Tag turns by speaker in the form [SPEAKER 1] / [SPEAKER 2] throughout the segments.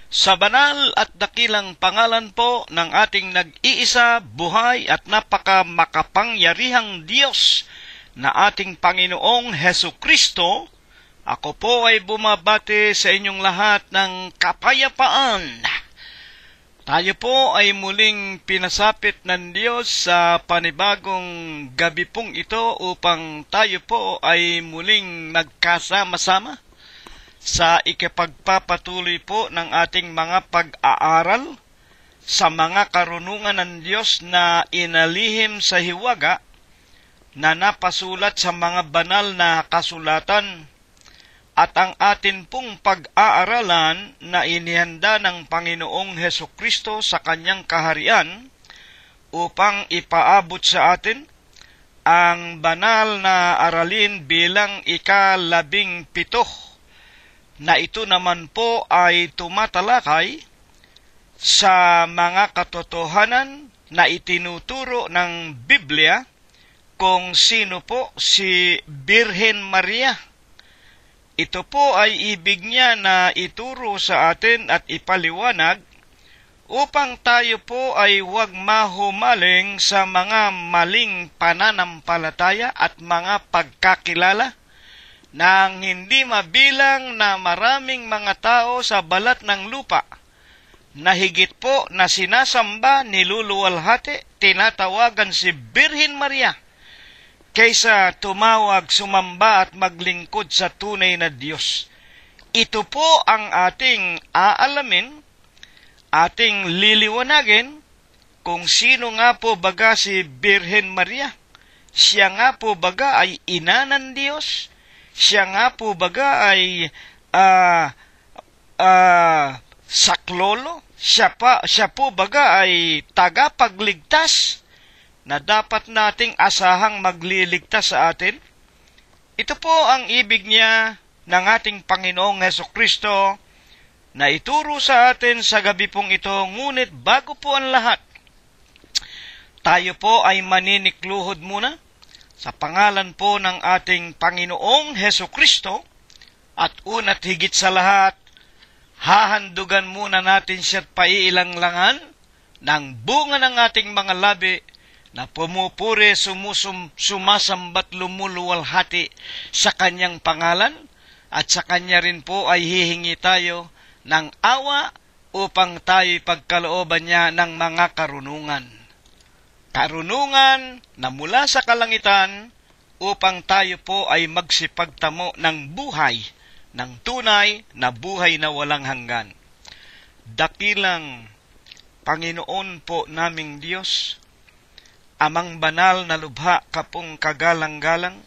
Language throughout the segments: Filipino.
[SPEAKER 1] Sa banal at dakilang pangalan po ng ating nag-iisa, buhay at napaka-makapangyarihang Diyos na ating Panginoong Hesukristo, ako po ay bumabati sa inyong lahat ng kapayapaan. Tayo po ay muling pinasapit ng Diyos sa panibagong gabi pong ito upang tayo po ay muling magkasama-sama sa ikapagpapatuloy po ng ating mga pag-aaral sa mga karunungan ng Diyos na inalihim sa hiwaga na napasulat sa mga banal na kasulatan, at ang atin pong pag-aaralan na inihanda ng Panginoong Hesukristo sa kanyang kaharian upang ipaabot sa atin ang banal na aralin bilang ika-17, na ito naman po ay tumatalakay sa mga katotohanan na itinuturo ng Biblia kung sino po si Birhen Maria. Ito po ay ibig niya na ituro sa atin at ipaliwanag upang tayo po ay huwag mahumaling sa mga maling pananampalataya at mga pagkakilala nang hindi mabilang na maraming mga tao sa balat ng lupa na higit po na sinasamba, niluluwalhati, tinatawagan si Birhen Maria kaysa tumawag, sumamba at maglingkod sa tunay na Diyos. Ito po ang ating aalamin, ating liliwanagin kung sino nga po baga si Birhen Maria. Siya nga po baga ay ina ng Diyos. Siya nga po baga ay saklolo. Siya po baga ay tagapagligtas na dapat nating asahang magliligtas sa atin. Ito po ang ibig niya ng ating Panginoong Hesukristo na ituro sa atin sa gabi pong ito. Ngunit bago po ang lahat, tayo po ay maninikluhod muna sa pangalan po ng ating Panginoong Hesukristo, at una't higit sa lahat, hahandugan muna natin siya't paiilanglangan ng bunga ng ating mga labi na pumupuri, sumasambat, lumuluwalhati sa kanyang pangalan, at sa kanya rin po ay hihingi tayo ng awa upang tayo'y pagkalooban niya ng mga karunungan. Karunungan na mula sa kalangitan upang tayo po ay magsipagtamo ng buhay, ng tunay na buhay na walang hanggan. Dakilang Panginoon po naming Diyos, Amang banal na lubha kapong kagalang-galang,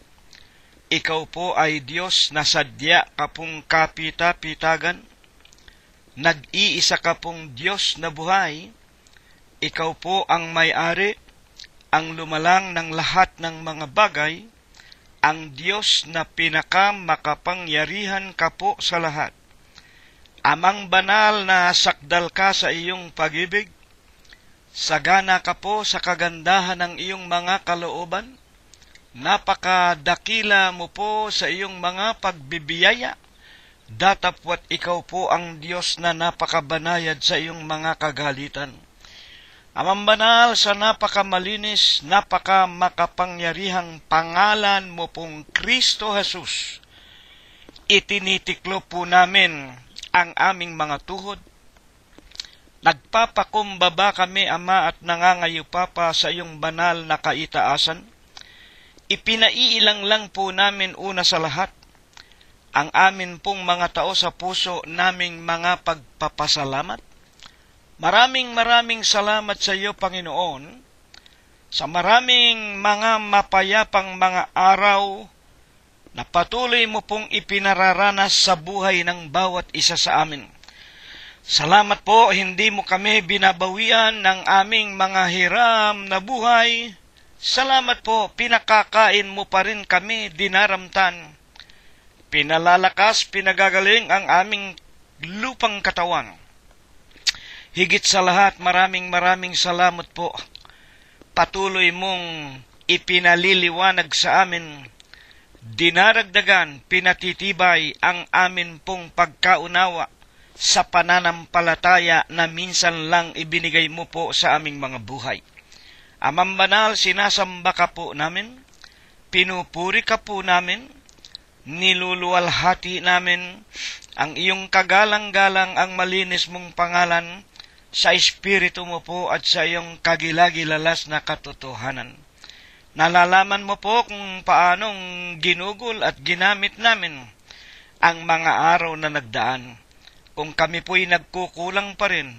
[SPEAKER 1] ikaw po ay Diyos na sadya kapong kapita-pitagan, nag-iisa kapong Diyos na buhay, ikaw po ang may-ari, ang lumalang ng lahat ng mga bagay, ang Diyos na pinakamakapangyarihan ka po sa lahat. Amang banal na sakdal ka sa iyong pag-ibig, sagana ka po sa kagandahan ng iyong mga kalooban, napakadakila mo po sa iyong mga pagbibiyaya, datapwat ikaw po ang Diyos na napakabanayad sa iyong mga kagalitan. Amang banal sa napakamalinis, napakamakapangyarihang pangalan mo pong Kristo Jesus, itinitiklo po namin ang aming mga tuhod. Nagpapakumbaba kami, Ama, at nangangayupapa sa iyong banal na kaitaasan. Ipinaiilang lang po namin una sa lahat ang amin pong mga tao sa puso naming mga pagpapasalamat. Maraming salamat sa iyo, Panginoon, sa maraming mga mapayapang mga araw na patuloy mo pong ipinararanas sa buhay ng bawat isa sa amin. Salamat po, hindi mo kami binabawian ng aming mga hiram na buhay. Salamat po, pinakakain mo pa rin kami dinaramtan. Pinalalakas, pinagagaling ang aming lupang katawan. Higit sa lahat, maraming salamat po. Patuloy mong ipinaliliwanag sa amin, dinaragdagan, pinatitibay ang amin pong pagkaunawa sa pananampalataya na minsan lang ibinigay mo po sa aming mga buhay. Amang banal, sinasamba ka po namin, pinupuri ka po namin, niluluwalhati namin ang iyong kagalang-galang ang malinis mong pangalan sa Espiritu mo po at sa iyong kagilagilalas na katotohanan. Nalalaman mo po kung paanong ginugol at ginamit namin ang mga araw na nagdaan. Kung kami po'y nagkukulang pa rin,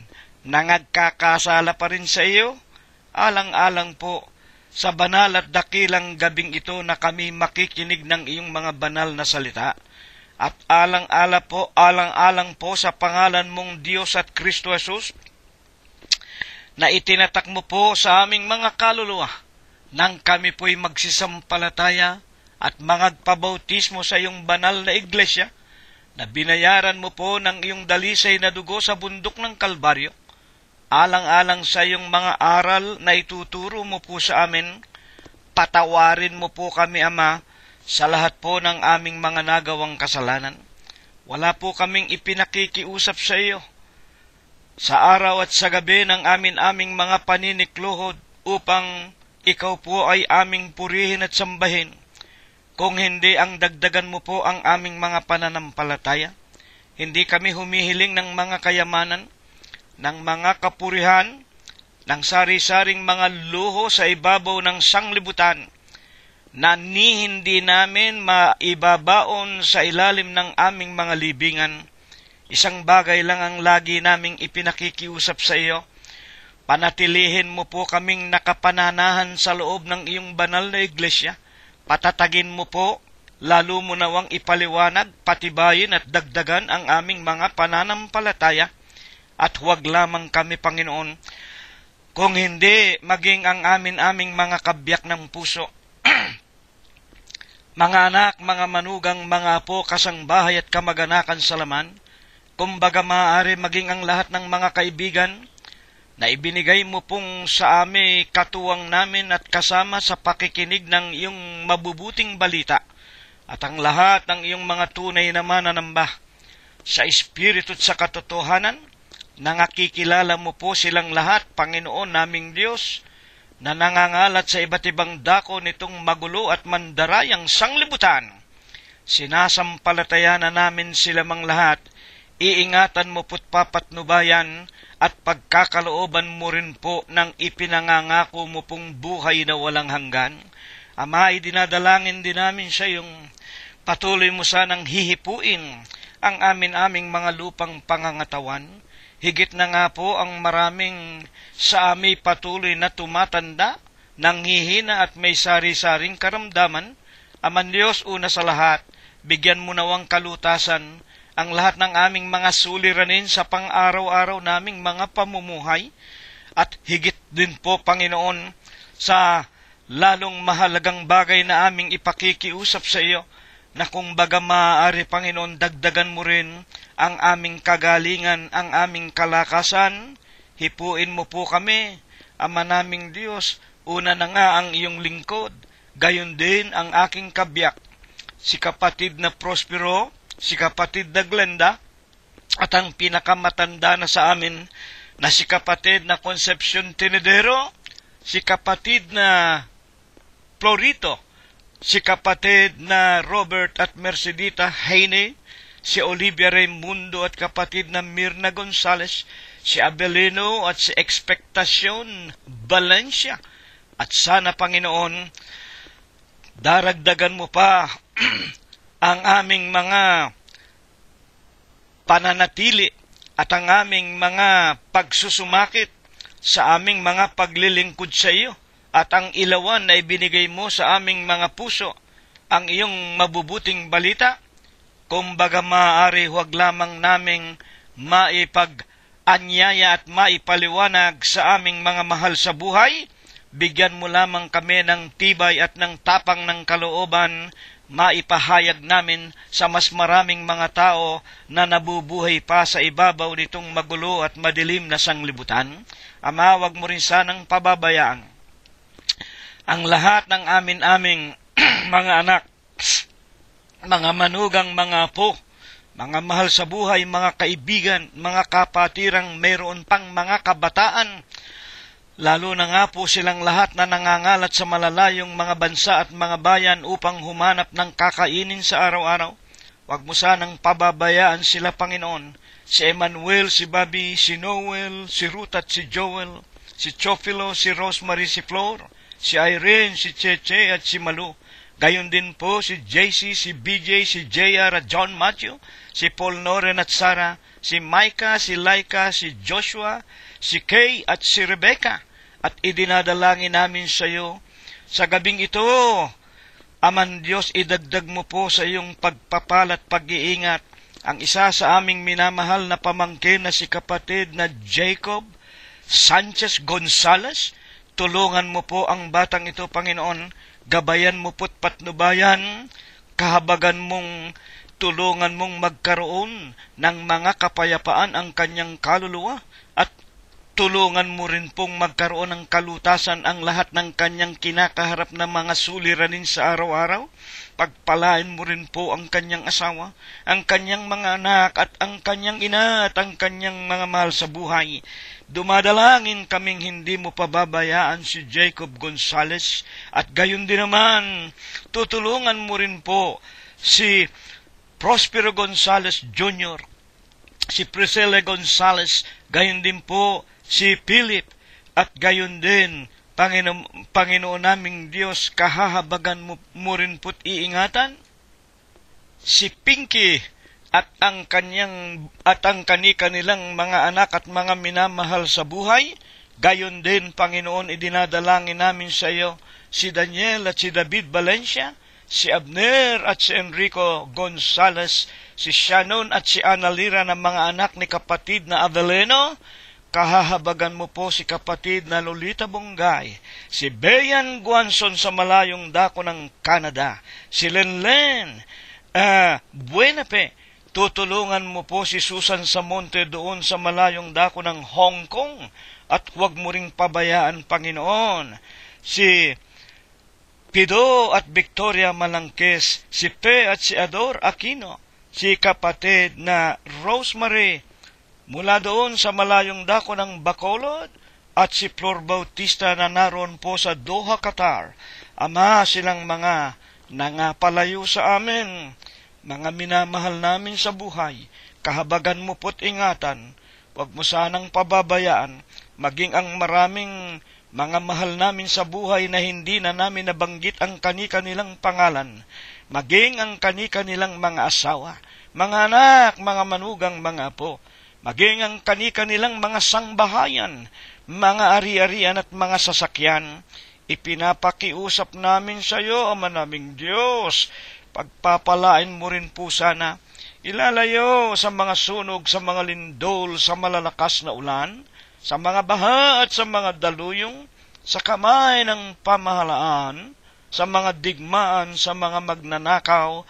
[SPEAKER 1] nangagkakasala pa rin sa iyo, alang-alang po sa banal at dakilang gabing ito na kami makikinig ng iyong mga banal na salita. At alang-alang po sa pangalan mong Diyos at Kristo Jesus, na itinatak mo po sa aming mga kaluluwa, nang kami po'y magsisampalataya at mangagpabautismo sa iyong banal na iglesia, na binayaran mo po ng iyong dalisay na dugo sa bundok ng Kalbaryo, alang-alang sa iyong mga aral na ituturo mo po sa amin, patawarin mo po kami, Ama, sa lahat po ng aming mga nagawang kasalanan. Wala po kaming ipinakikiusap sa iyo sa araw at sa gabi ng aming mga paninikluhod upang ikaw po ay aming purihin at sambahin, kung hindi ang dagdagan mo po ang aming mga pananampalataya. Hindi kami humihiling ng mga kayamanan, ng mga kapurihan, ng sari-saring mga luho sa ibabaw ng sanglibutan, na hindi namin maibabaon sa ilalim ng aming mga libingan. Isang bagay lang ang lagi naming ipinakikiusap sa iyo, panatilihin mo po kaming nakapananahan sa loob ng iyong banal na iglesia. Patatagin mo po, lalo mo nawang ipaliwanag, patibayin at dagdagan ang aming mga pananampalataya. At huwag lamang kami, Panginoon, kung hindi maging ang aming mga kabiyak ng puso, mga anak, mga manugang, mga apo, kasangbahay at kamag-anakan sa laman, kumbaga maaari maging ang lahat ng mga kaibigan na ibinigay mo pong sa amin katuwang namin at kasama sa pakikinig ng iyong mabubuting balita, at ang lahat ng iyong mga tunay na mananamba sa Espiritu at sa katotohanan, nangakikilala mo po silang lahat, Panginoon naming Diyos, na nangangalat sa iba't ibang dako nitong magulo at mandarayang sanglibutan. Sinasampalataya na namin sila mang lahat, iingatan mo po't papatnubayan at pagkakalooban mo rin po ng ipinangangako mo pong buhay na walang hanggan. Ama, idinadalangin din namin sa iyong patuloy mo sanang hihipuin ang aming mga lupang pangangatawan. Higit na nga po ang maraming sa amin patuloy na tumatanda, nanghihina at may sari-saring karamdaman. Aman Diyos, una sa lahat, bigyan mo nawang kalutasan ang lahat ng aming mga suliranin sa pang-araw-araw naming mga pamumuhay, at higit din po, Panginoon, sa lalong mahalagang bagay na aming ipakikiusap sa iyo, na kung baga maaari, Panginoon, dagdagan mo rin ang aming kagalingan, ang aming kalakasan. Hipuin mo po kami, Ama naming Diyos, una na nga ang iyong lingkod, gayon din ang aking kabiyak, si kapatid na Prospero, si kapatid na Glenda, at ang pinakamatanda na sa amin na si kapatid na Concepcion Tinedero, si kapatid na Florito, si kapatid na Robert at Mercedita Heine, si Olivia Raimundo at kapatid na Mirna Gonzales, si Abelino at si Expectacion Valencia. At sana, Panginoon, daragdagan mo pa ang aming mga pananatili at ang aming mga pagsusumakit sa aming mga paglilingkod sa iyo, at ang ilawan na ibinigay mo sa aming mga puso, ang iyong mabubuting balita. Kumbaga maaari, huwag lamang naming maipag-anyaya at maipaliwanag sa aming mga mahal sa buhay. Bigyan mo lamang kami ng tibay at ng tapang ng kalooban, maipahayag namin sa mas maraming mga tao na nabubuhay pa sa ibabaw nitong magulo at madilim na sanglibutan. Ama, wag mo rin sanang pababayaan ang lahat ng aming mga anak, mga manugang, mga apo, Mga mahal sa buhay, mga kaibigan, mga kapatirang mayroon pang mga kabataan, lalo na nga po silang lahat na nangangalat sa malalayong mga bansa at mga bayan upang humanap ng kakainin sa araw-araw. Huwag mo sanang pababayaan sila, Panginoon. Si Emmanuel, si Bobby, si Noel, si Ruth at si Joel, si Chofilo, si Rosemary, si Flor, si Irene, si Cheche at si Malu. Gayon din po si JC, si BJ, si JR at John Matthew, si Paul Noren at Sarah, si Micah, si Laika, si Joshua, si Kay at si Rebecca. At idinadalangin namin sa iyo sa gabing ito, Aman Diyos, idagdag mo po sa iyong pagpapala at pag-iingat ang isa sa aming minamahal na pamangkin na si kapatid na Jacob Sanchez Gonzales. Tulungan mo po ang batang ito, Panginoon. Gabayan mo po't patnubayan, kahabagan mong tulungan mong magkaroon ng mga kapayapaan ang kanyang kaluluwa at tulungan mo rin pong magkaroon ng kalutasan ang lahat ng kanyang kinakaharap na mga suliranin sa araw-araw. Pagpalain mo rin po ang kanyang asawa, ang kanyang mga anak at ang kanyang ina at ang kanyang mga mahal sa buhay. Dumadalangin kaming hindi mo pababayaan si Jacob Gonzales at gayon din naman, tutulungan mo rin po si Prospero Gonzales Jr., si Priscilla Gonzales, gayon din po si Philip, at gayon din, Panginoon naming Diyos, kahahabagan mo rin po't iingatan si Pinky at ang kanilang mga anak at mga minamahal sa buhay. Gayon din, Panginoon, idinadalangin namin sa iyo si Daniel at si David Valencia, si Abner at si Enrico Gonzales, si Shannon at si Analira na mga anak ni kapatid na Aveleno. Kahahabagan mo po si kapatid na Lolita Bongay, si Bayan Guanson sa malayong dako ng Canada, si Lenlen Buenape. Tutulungan mo po si Susan Samonte doon sa malayong dako ng Hong Kong, at huwag mo ring pabayaan, Panginoon, si Pido at Victoria Malangkes, si Pe at si Ador Aquino, si kapatid na Rosemary mula doon sa malayong dako ng Bacolod, at si Flor Bautista na naroon po sa Doha, Qatar. Ama, silang mga nangapalayo sa amin, mga minamahal namin sa buhay, kahabagan mo po't ingatan, huwag mo sanang pababayaan, maging ang maraming mga mahal namin sa buhay na hindi na namin nabanggit ang kani-kanilang pangalan, maging ang kani-kanilang mga asawa, mga anak, mga manugang, mga apo, maging ang kani-kanilang mga sangbahayan, mga ari-arian at mga sasakyan. Ipinapakiusap namin sa iyo, Ama naming Diyos, pagpapalain mo rin po sana, ilalayo sa mga sunog, sa mga lindol, sa malalakas na ulan, sa mga baha at sa mga daluyong, sa kamay ng pamahalaan, sa mga digmaan, sa mga magnanakaw,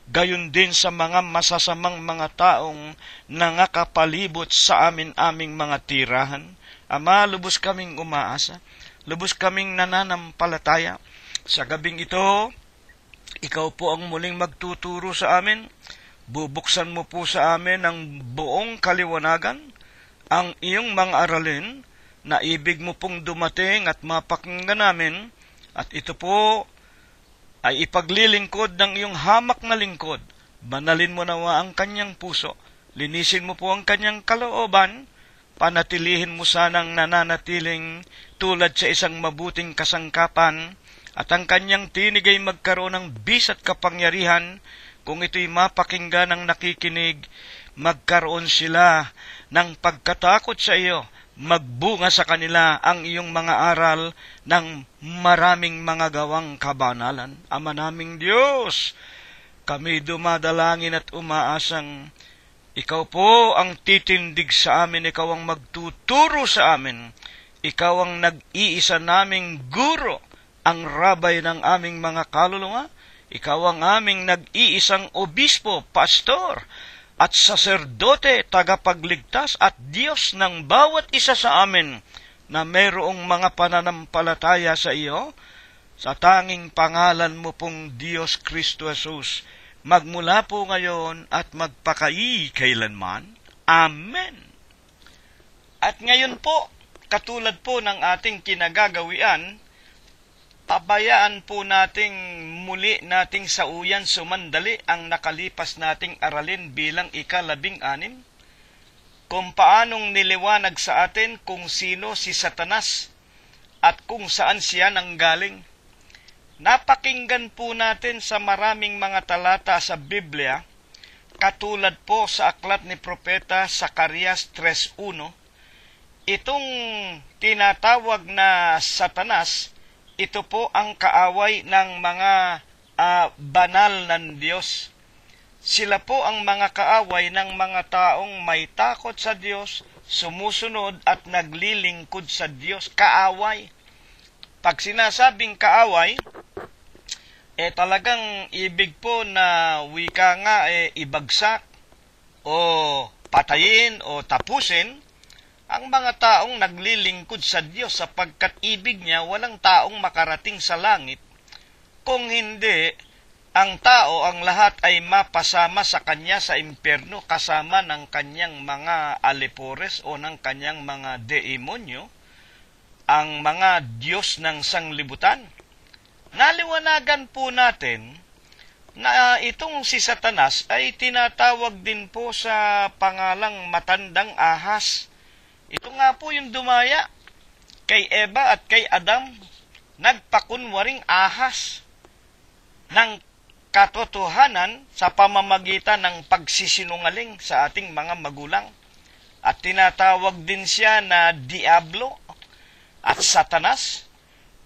[SPEAKER 1] gayon din sa mga masasamang mga taong nangakapalibot sa aming mga tirahan. Ama, lubos kaming umaasa, lubos kaming nananampalataya. Sa gabing ito, ikaw po ang muling magtuturo sa amin. Bubuksan mo po sa amin ang buong kaliwanagan, ang iyong mga aralin, na ibig mo pong dumating at mapakinggan namin, at ito po ay ipaglilingkod ng iyong hamak na lingkod. Banalin mo nawa ang kanyang puso, linisin mo po ang kanyang kalooban, panatilihin mo sanang nananatiling tulad sa isang mabuting kasangkapan, at ang kanyang tinig ay magkaroon ng bis at kapangyarihan. Kung ito'y mapakinggan ng nakikinig, magkaroon sila ng pagkatakot sa iyo, magbunga sa kanila ang iyong mga aral ng maraming mga gawang kabanalan. Ama naming Diyos, kami dumadalangin at umaasang ikaw po ang titindig sa amin, ikaw ang magtuturo sa amin, ikaw ang nag-iisa naming guro, ang rabay ng aming mga kaluluwa, ikaw ang aming nag-iisang obispo, pastor, at saserdote, tagapagligtas at Diyos ng bawat isa sa amin na mayroong mga pananampalataya sa iyo, sa tanging pangalan mo pong Diyos Kristo Jesus, magmula po ngayon at magpakailanman. Amen. At ngayon po, katulad po ng ating kinagagawian, pabayaan po nating muli nating sauyan sumandali ang nakalipas nating aralin bilang ika-16, kung paanong niliwanag sa atin kung sino si Satanas at kung saan siya nanggaling. Napakinggan po natin sa maraming mga talata sa Biblia, katulad po sa aklat ni Propeta Zacarias 3:1, itong tinatawag na Satanas, ito po ang kaaway ng mga banal ng Diyos. Sila po ang mga kaaway ng mga taong may takot sa Diyos, sumusunod at naglilingkod sa Diyos. Kaaway. Pag sinasabing kaaway, talagang ibig po na wika nga ibagsak o patayin o tapusin ang mga taong naglilingkod sa Diyos, sapagkat ibig niya walang taong makarating sa langit kung hindi ang tao, ang lahat ay mapasama sa kanya sa impyerno kasama ng kanyang mga alipores o ng kanyang mga demonyo, ang mga Diyos ng sanglibutan. Naliwanagan po natin na itong si Satanas ay tinatawag din po sa pangalang matandang ahas. Ito nga po yung dumaya kay Eva at kay Adam, nagpakunwaring ahas ng katotohanan sa pamamagitan ng pagsisinungaling sa ating mga magulang. At tinatawag din siya na Diablo at Satanas.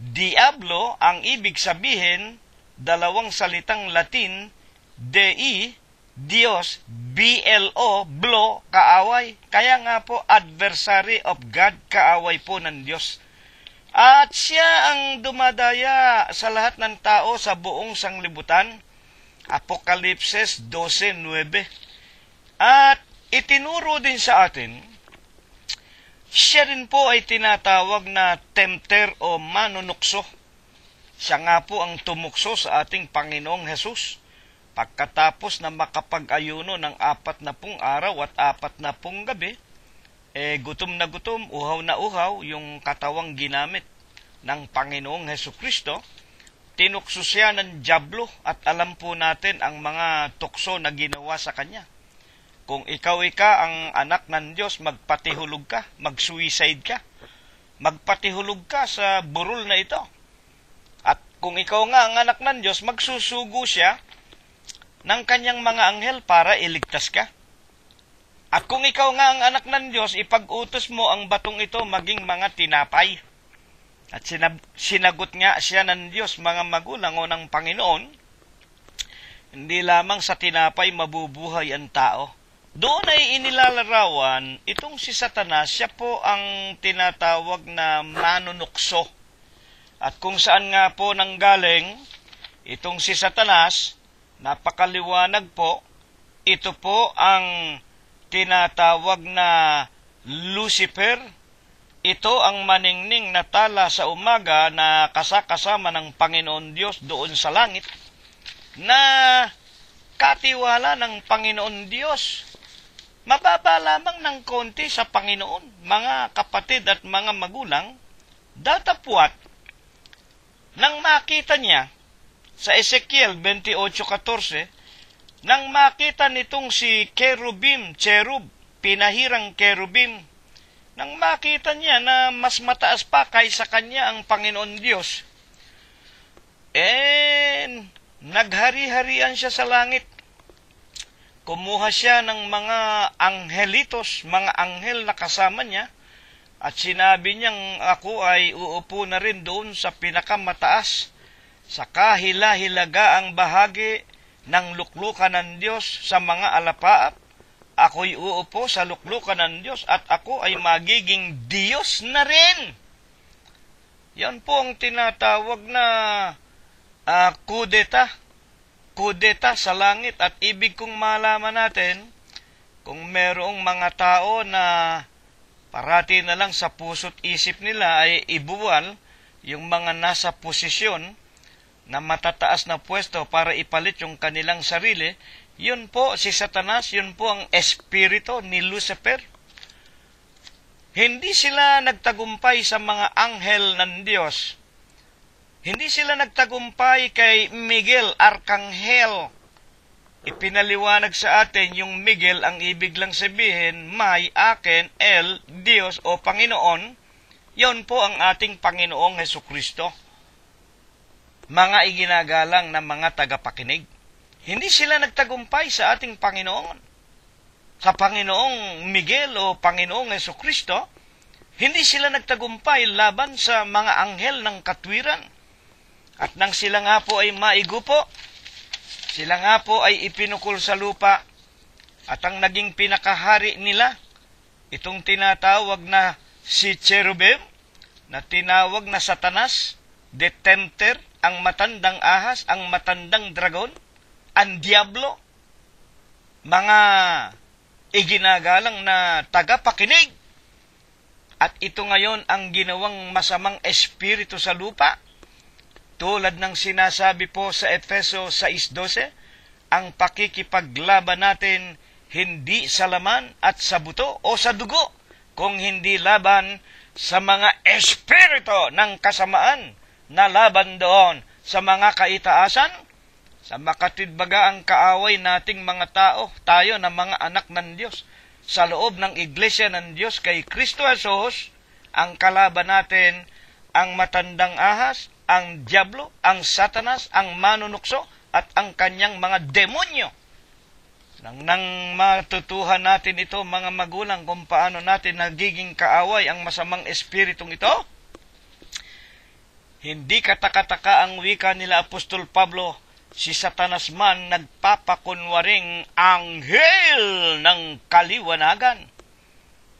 [SPEAKER 1] Diablo, ang ibig sabihin, dalawang salitang Latin, Dei, Diyos, BLO, blo, kaaway. Kaya nga po, adversary of God, kaaway po ng Diyos. At siya ang dumadaya sa lahat ng tao sa buong sanglibutan. Apokalipsis 12:9. At itinuro din sa atin, siya rin po ay tinatawag na tempter o manunukso. Siya nga po ang tumukso sa ating Panginoong Hesus. Pagkatapos na makapag-ayuno ng 40 araw at 40 gabi, gutom na gutom, uhaw na uhaw, yung katawang ginamit ng Panginoong Hesukristo, tinukso siya ng dyablo at alam po natin ang mga tukso na ginawa sa kanya. Kung ikaw ang anak ng Diyos, magpatihulog ka, mag-suicide ka, magpatihulog ka sa burol na ito. At kung ikaw nga ang anak ng Diyos, magsusugo siya ng kanyang mga anghel para iligtas ka. At kung ikaw nga ang anak ng Diyos, ipag-utos mo ang batong ito maging mga tinapay. At sinagot nga siya ng Diyos, mga magulang o ng Panginoon, hindi lamang sa tinapay mabubuhay ang tao. Doon ay inilalarawan, itong si Satanas, siya po ang tinatawag na manunukso. At kung saan nga po nanggaling, itong si Satanas, napakaliwanag po, ito po ang tinatawag na Lucifer. Ito ang maningning na tala sa umaga na kasama ng Panginoon Diyos doon sa langit, na katiwala ng Panginoon Diyos. Mababa lamang ng konti sa Panginoon, mga kapatid at mga magulang, datapwat, nang makita niya, sa Ezekiel 28:14, nang makita nitong si cherub, pinahirang cherubim, nang makita niya na mas mataas pa kaysa kanya ang Panginoon Diyos, naghari-harian siya sa langit. Kumuha siya ng mga anghelitos, mga anghel na kasama niya, at sinabi niyang ako ay uupo na rin doon sa pinakamataas, sa kahila-hilagaang bahagi ng luklukan ng Diyos sa mga alapaap. Ako'y uupo sa luklukan ng Diyos at ako ay magiging Diyos na rin. Yan po ang tinatawag na kudeta. Kudeta sa langit. At ibig kong malaman natin, kung merong mga tao na parati na lang sa puso't isip nila ay ibuwal yung mga nasa posisyon na matataas na pwesto para ipalit yung kanilang sarili, yun po si Satanas, yun po ang espiritu ni Lucifer. Hindi sila nagtagumpay sa mga anghel ng Diyos. Hindi sila nagtagumpay kay Miguel, Arkanghel. Ipinaliwanag sa atin yung Miguel, ang ibig lang sabihin, may, akin, el, Diyos o Panginoon. Yon po ang ating Panginoong Hesukristo. Mga iginagalang na mga tagapakinig. Hindi sila nagtagumpay sa ating Panginoon. Sa Panginoong Miguel o Panginoong Hesukristo, hindi sila nagtagumpay laban sa mga anghel ng katwiran. At nang sila nga po ay maigupo, sila nga po ay ipinukul sa lupa at ang naging pinakahari nila, itong tinatawag na si Cherubim, na tinawag na Satanas, the Tempter, ang matandang ahas, ang matandang dragon, ang Diablo, mga iginagalang na tagapakinig. At ito ngayon ang ginawang masamang espiritu sa lupa. Tulad ng sinasabi po sa Efeso 6:12, ang pakikipaglaban natin hindi sa laman at sa buto o sa dugo, kung hindi laban sa mga espiritu ng kasamaan na laban doon sa mga kaitaasan, sa makatwidbaga ang kaaway nating mga tao, tayo na mga anak ng Diyos, sa loob ng iglesia ng Diyos kay Kristo Jesus. Ang kalaban natin ang matandang ahas, ang Diablo, ang Satanas, ang manunukso, at ang kanyang mga demonyo. Nang matutuhan natin ito, mga magulang, kung paano natin nagiging kaaway ang masamang espiritong ito, hindi katakataka ang wika nila Apostol Pablo, si Satanas man nagpapakunwaring anghel ng kaliwanagan.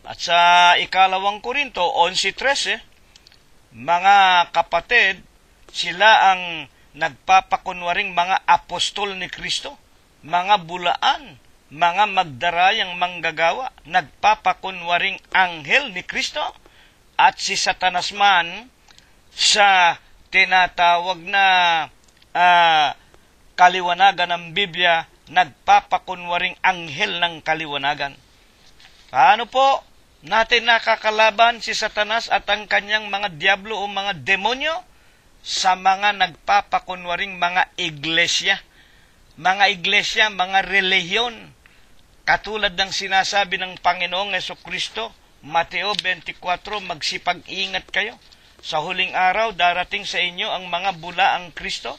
[SPEAKER 1] At sa ikalawang Korinto 11:13, mga kapatid, sila ang nagpapakunwaring mga apostol ni Kristo, mga bulaan, mga magdarayang manggagawa, nagpapakunwaring anghel ni Kristo. At si Satanas man, sa tinatawag na kaliwanagan ng Biblia, nagpapakunwaring anghel ng kaliwanagan. Paano po natin nakakalaban si Satanas at ang kanyang mga diablo o mga demonyo? Sa mga nagpapakunwaring mga iglesia, mga relihiyon, katulad ng sinasabi ng Panginoong Hesukristo, Mateo 24, magsipag-ingat kayo. Sa huling araw, darating sa inyo ang mga bulaang Kristo,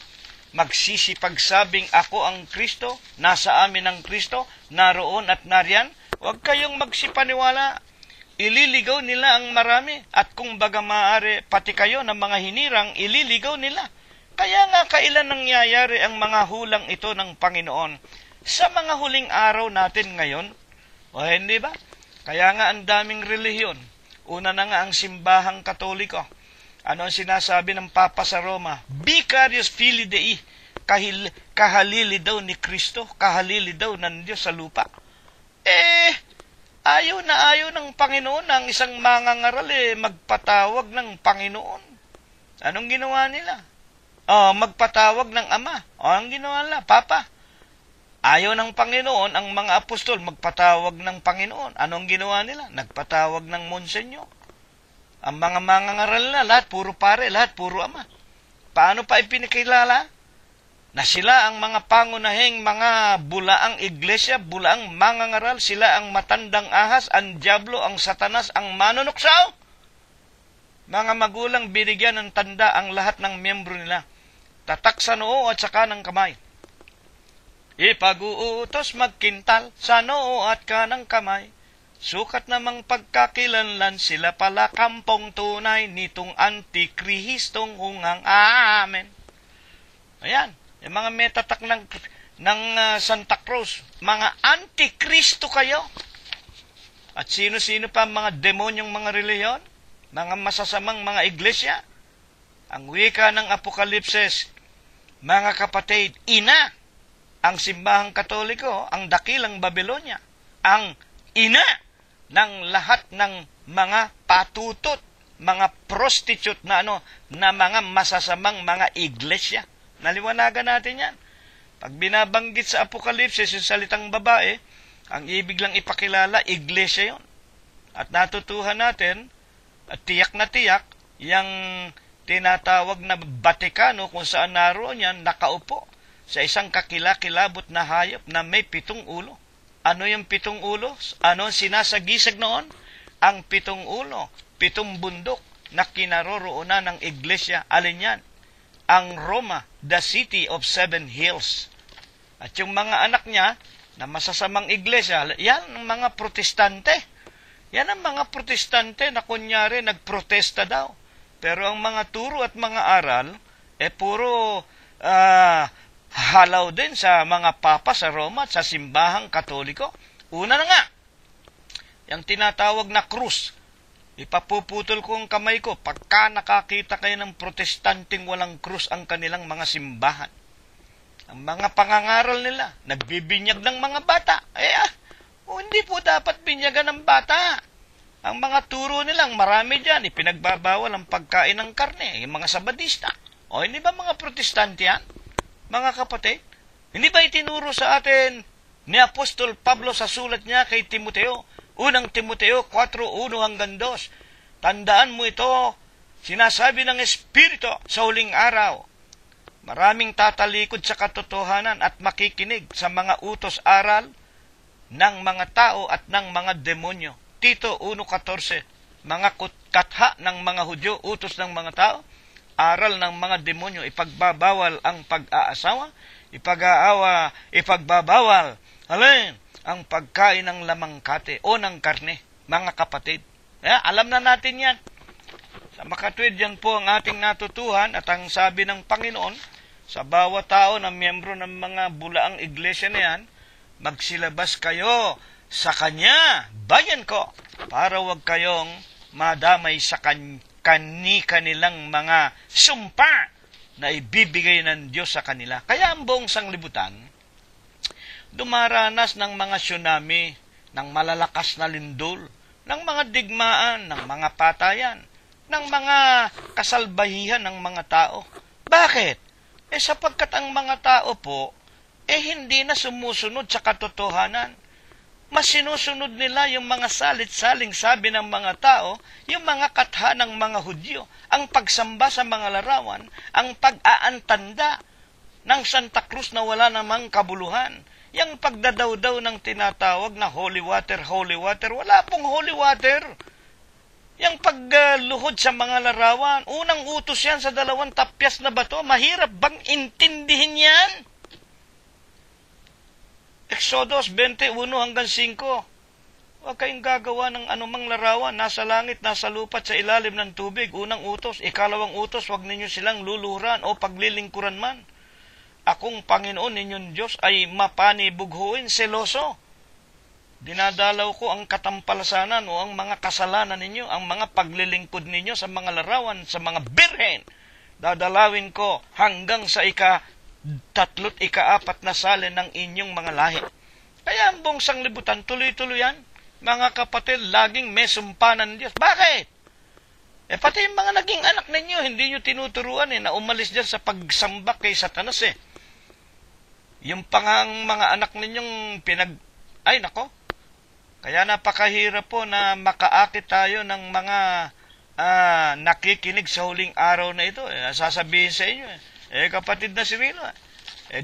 [SPEAKER 1] magsisipagsabing ako ang Kristo, nasa amin ang Kristo, naroon at nariyan. Huwag kayong magsipaniwala. Ililigaw nila ang marami, at kung baga maaari, pati kayo ng mga hinirang, ililigaw nila. Kaya nga kailan nangyayari ang mga hulang ito ng Panginoon? Sa mga huling araw natin ngayon, o hindi ba? Kaya nga ang daming relihiyon. Una na nga ang simbahang Katoliko. Ano ang sinasabi ng Papa sa Roma? Vicarius Filii Dei, kahalili daw ni Kristo, kahalili daw ng Diyos sa lupa. Ayaw ng Panginoon ang isang mangangaral magpatawag ng Panginoon. Anong ginawa nila? Magpatawag ng Ama. Anong ginawa nila? Papa. Ayaw ng Panginoon ang mga apostol magpatawag ng Panginoon. Anong ginawa nila? Nagpatawag ng Monsenyo. Ang mga mangangaral na, lahat puro pare, lahat puro Ama. Paano pa ipinakilala? Na sila ang mga pangunahing mga bulaang iglesia, bulaang mangangaral, sila ang matandang ahas, ang Diablo, ang Satanas, ang manunuksaw. Mga magulang, binigyan ng tanda ang lahat ng miyembro nila. Tatak sa noo at saka ng kamay. Ipag-uutos magkintal sa noo at kanang kamay. Sukat namang pagkakilanlan, sila pala kampong tunay nitong antikristong hungang. Amen. Ayan. Yung mga metatak ng Santa Cruz, mga antikristo kayo. At sino-sino pa mga demonyong mga reliyon, mga masasamang mga iglesia. Ang wika ng Apokalipsis, mga kapatid, ina, ang simbahang Katoliko, ang dakilang Babylonia, ang ina ng lahat ng mga patutot, mga prostitute na na mga masasamang mga iglesia. Naliwanagan natin yan. Pag binabanggit sa Apokalipsis yung salitang babae, ang ibig lang ipakilala, iglesia yon. At natutuhan natin, at tiyak na tiyak, yung tinatawag na Batikano kung saan naroon yan, nakaupo sa isang kakilakilabot na hayop na may 7 ulo. Ano yung 7 ulo? Ano sinasagisag noon? Ang 7 ulo, 7 bundok na kinaroroonan ng iglesia. Alin yan? Ang Roma, the city of 7 hills. At yung mga anak niya na masasamang iglesia, yan ang mga protestante. Yan ang mga protestante na kunyari nagprotesta daw. Pero ang mga turo at mga aral, puro halaw din sa mga papa sa Roma at sa simbahang Katoliko. Una na nga, yung tinatawag na krus. Ipapuputol ko ang kamay ko pagka nakakita kayo ng protestanteng walang krus ang kanilang mga simbahan. Ang mga pangangaral nila, nagbibinyag ng mga bata. Hindi po dapat binyagan ng bata. Ang mga turo nilang marami dyan, ipinagbabawal ang pagkain ng karne, yung mga sabadista. O hindi ba mga protestante yan? Mga kapatid, hindi ba itinuro sa atin ni Apostol Pablo sa sulat niya kay Timoteo? Unang Timoteo 4:1-2. Tandaan mo ito, sinasabi ng Espiritu sa huling araw. Maraming tatalikod sa katotohanan at makikinig sa mga utos aral ng mga tao at ng mga demonyo. Tito 1:14, mga katha ng mga Hudyo, utos ng mga tao, aral ng mga demonyo, ipagbabawal ang pag-aasawa, ipagbabawal, ang pagkain ng lamangkate o ng karne, mga kapatid. Alam na natin yan. Sa makatwid yan po ang ating natutuhan at ang sabi ng Panginoon, sa bawat tao na miyembro ng mga bulaang iglesia na yan, magsilabas kayo sa Kanya, bayan ko, para wag kayong madamay sa kanilang mga sumpa na ibibigay ng Diyos sa kanila. Kaya ang buong sanglibutan, dumaranas ng mga tsunami, ng malalakas na lindol, ng mga digmaan, ng mga patayan, ng mga kasalbahihan ng mga tao. Bakit? Sapagkat ang mga tao po, hindi na sumusunod sa katotohanan. Mas sinusunod nila yung mga salit-saling sabi ng mga tao, yung mga katha ng mga Hudyo, ang pagsamba sa mga larawan, ang pag-aantanda ng Santa Cruz na wala namang kabuluhan, yung pagdadaw-daw ng tinatawag na holy water, wala pong holy water. Yung pagluhod sa mga larawan, unang utos yan sa 2 tapyas na bato, mahirap bang intindihin yan? Exodus 21:5. Huwag kayong gagawa ng anumang larawan, nasa langit, nasa lupa, sa ilalim ng tubig. Unang utos. 2 utos, huwag ninyo silang luluhuran o paglilingkuran man. Akong Panginoon ninyong Diyos ay mapanibughuin, seloso. Dinadalaw ko ang katampalasanan o ang mga kasalanan ninyo, ang mga paglilingkod ninyo sa mga larawan, sa mga birhen. Dadalawin ko hanggang sa 3 4 na salin ng inyong mga lahi. Kaya ang buong sanglibutan, tuloy-tuloy yan. Mga kapatid, laging may sumpa ng Diyos. Bakit? Pati yung mga naging anak ninyo, hindi nyo tinuturuan na umalis dyan sa pagsamba kay Satanas Yung pangang mga anak ninyong ay nako, kaya napakahirap po na makaakit tayo ng mga nakikinig sa huling araw na ito. Sasabihin sa inyo kapatid na Cirilo,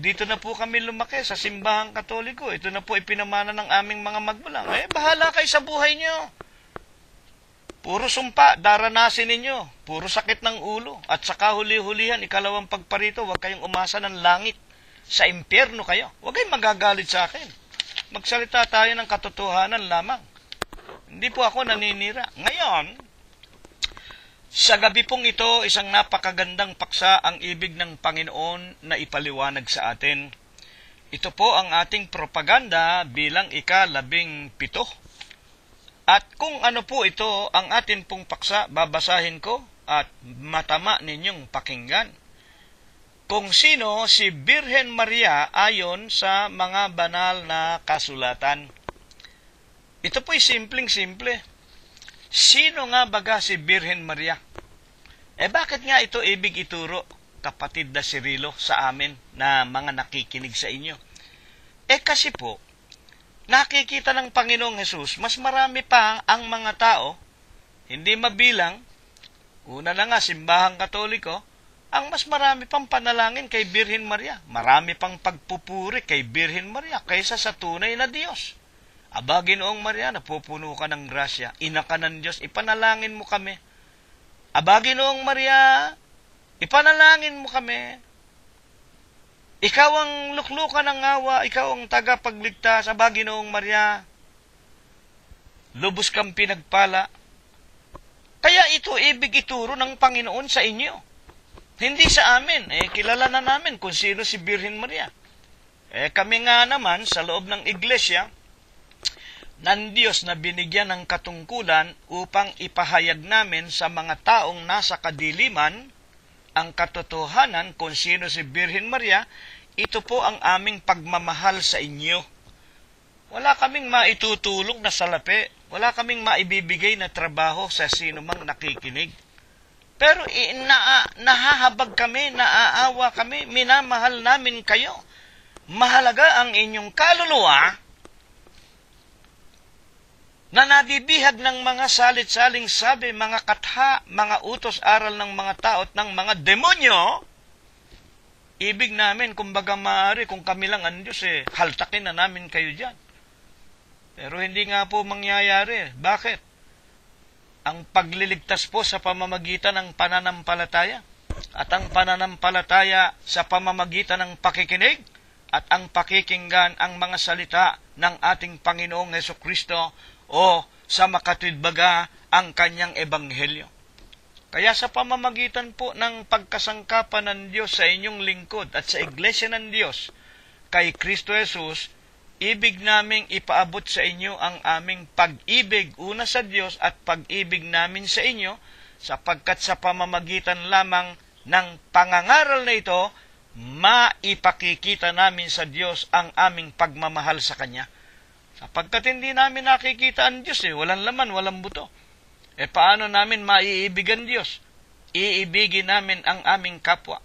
[SPEAKER 1] dito na po kami lumaki sa simbahang Katoliko. Ito na po ipinamana ng aming mga magulang. Bahala kayo sa buhay nyo. Puro sumpa, daranasin ninyo. Puro sakit ng ulo. At saka huli-hulihan, 2 pagparito, huwag kayong umasa ng langit. Sa impyerno kayo. Huwag kayong magagalit sa akin. Magsalita tayo ng katotohanan lamang. Hindi po ako naninira. Ngayon, sa gabi pong ito, isang napakagandang paksa ang ibig ng Panginoon na ipaliwanag sa atin. Ito po ang ating propaganda bilang ika-17. At kung ano po ito ang atin pong paksa, babasahin ko at matama ninyong pakinggan. Kung sino si Birhen Maria ayon sa mga banal na kasulatan. Ito po'y simpleng-simple. Sino nga baga si Birhen Maria? Bakit nga ito ibig ituro? kapatid na Cirilo, sa amin na mga nakikinig sa inyo. Kasi po, nakikita ng Panginoong Hesus, mas marami pa ang mga tao, hindi mabilang, una na nga, simbahang Katoliko, ang mas marami pang panalangin kay Birhen Maria. Marami pang pagpupuri kay Birhen Maria kaysa sa tunay na Diyos. Aba, Ginoong Maria, napupuno ka ng grasya, ina ka ng Diyos, ipanalangin mo kami. Aba, Ginoong Maria, ipanalangin mo kami. Ikaw ang luklukan ng awa, ikaw ang tagapagligtas. Aba, Ginoong Maria, lubos kang pinagpala. Kaya ito ibig ituro ng Panginoon sa inyo. Hindi sa amin. Kilala na namin kung sino si Birhen Maria. Kami nga naman, sa loob ng iglesia, ng Diyos na binigyan ng katungkulan upang ipahayag namin sa mga taong nasa kadiliman ang katotohanan kung sino si Birhen Maria. Ito po ang aming pagmamahal sa inyo. Wala kaming maitutulong na salapi. Wala kaming maibibigay na trabaho sa sino mang nakikinig. Pero nahahabag kami, naaawa kami, minamahal namin kayo. Mahalaga ang inyong kaluluwa na nabibihag ng mga salit-saling sabi, mga katha, mga utos aral ng mga tao at ng mga demonyo. Ibig namin, kumbaga maaari, kung kami lang ang Diyos, haltakin na namin kayo dyan. Pero hindi nga po mangyayari. Bakit? Ang pagliligtas po sa pamamagitan ng pananampalataya at ang pananampalataya sa pamamagitan ng pakikinig at ang pakikinggan ang mga salita ng ating Panginoong Hesukristo o sa makatwidbaga ang kanyang ebanghelyo. Kaya sa pamamagitan po ng pagkasangkapan ng Diyos sa inyong lingkod at sa Iglesia ng Diyos kay Kristo Jesus, ibig naming ipaabot sa inyo ang aming pag-ibig una sa Diyos at pag-ibig namin sa inyo, sapagkat sa pamamagitan lamang ng pangangaral na ito, maipakikita namin sa Diyos ang aming pagmamahal sa Kanya. Sapagkat hindi namin nakikita ang Diyos, walang laman, walang buto. Paano namin maiibig ang Diyos? Iibigin namin ang aming kapwa.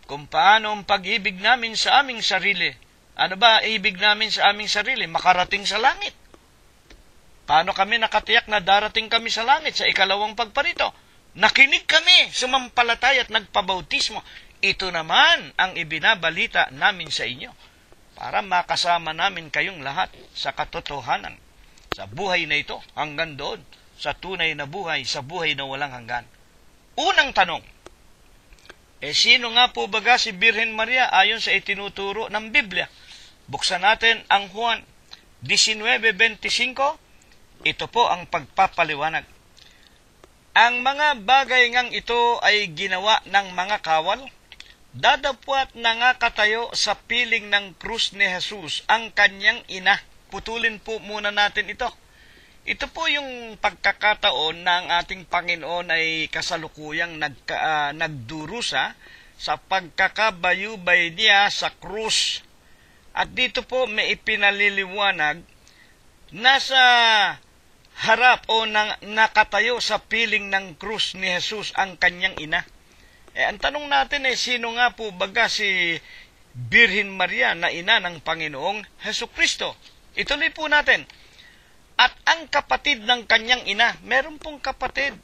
[SPEAKER 1] Kung paano ang pag-ibig namin sa aming sarili, ano ba ibig namin sa aming sarili? Makarating sa langit. Paano kami nakatiyak na darating kami sa langit sa ikalawang pagparito? Nakinig kami, sumampalataya at nagpabautismo. Ito naman ang ibinabalita namin sa inyo para makasama namin kayong lahat sa katotohanan, sa buhay na ito hanggang doon, sa tunay na buhay, sa buhay na walang hanggan. Unang tanong, sino nga po baga si Birhen Maria ayon sa itinuturo ng Biblia? Buksan natin ang Juan 19:25. Ito po ang pagpapaliwanag. Ang mga bagay ngang ito ay ginawa ng mga kawal. Dadapwat na nga katayo sa piling ng krus ni Jesus ang kanyang ina. Putulin po muna natin ito. Ito po yung pagkakataon na ang ating Panginoon ay kasalukuyang nagdurusa sa pagkakabayubay niya sa krus. At dito po may ipinaliliwanag, nasa harap o nakatayo sa piling ng krus ni Jesus ang kanyang ina. Ang tanong natin sino nga po baga si Birhen Maria na ina ng Panginoong Hesukristo? Ituloy po natin. At ang kapatid ng kanyang ina, meron pong kapatid,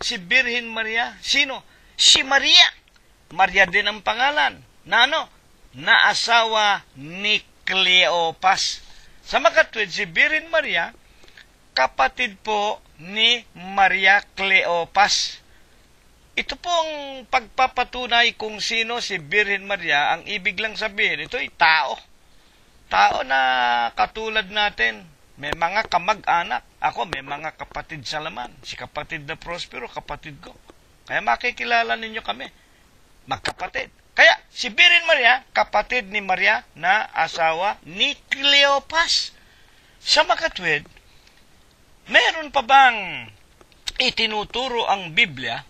[SPEAKER 1] si Birhen Maria. Sino? Si Maria. Maria din ang pangalan. Na ano? Na asawa ni Cleopas. Sa makatwid, si Birhen Maria, kapatid po ni Maria Cleopas. Ito pong pagpapatunay kung sino si Birhen Maria, ang ibig lang sabihin, ito ay tao. Tao na katulad natin. May mga kamag-anak. Ako, may mga kapatid sa laman. Si kapatid na Prospero, kapatid ko. Kaya makikilala ninyo kami. Magkapatid. Kaya, si Birhen Maria, kapatid ni Maria na asawa ni Cleopas. Sa makatwid, meron pa bang itinuturo ang Biblia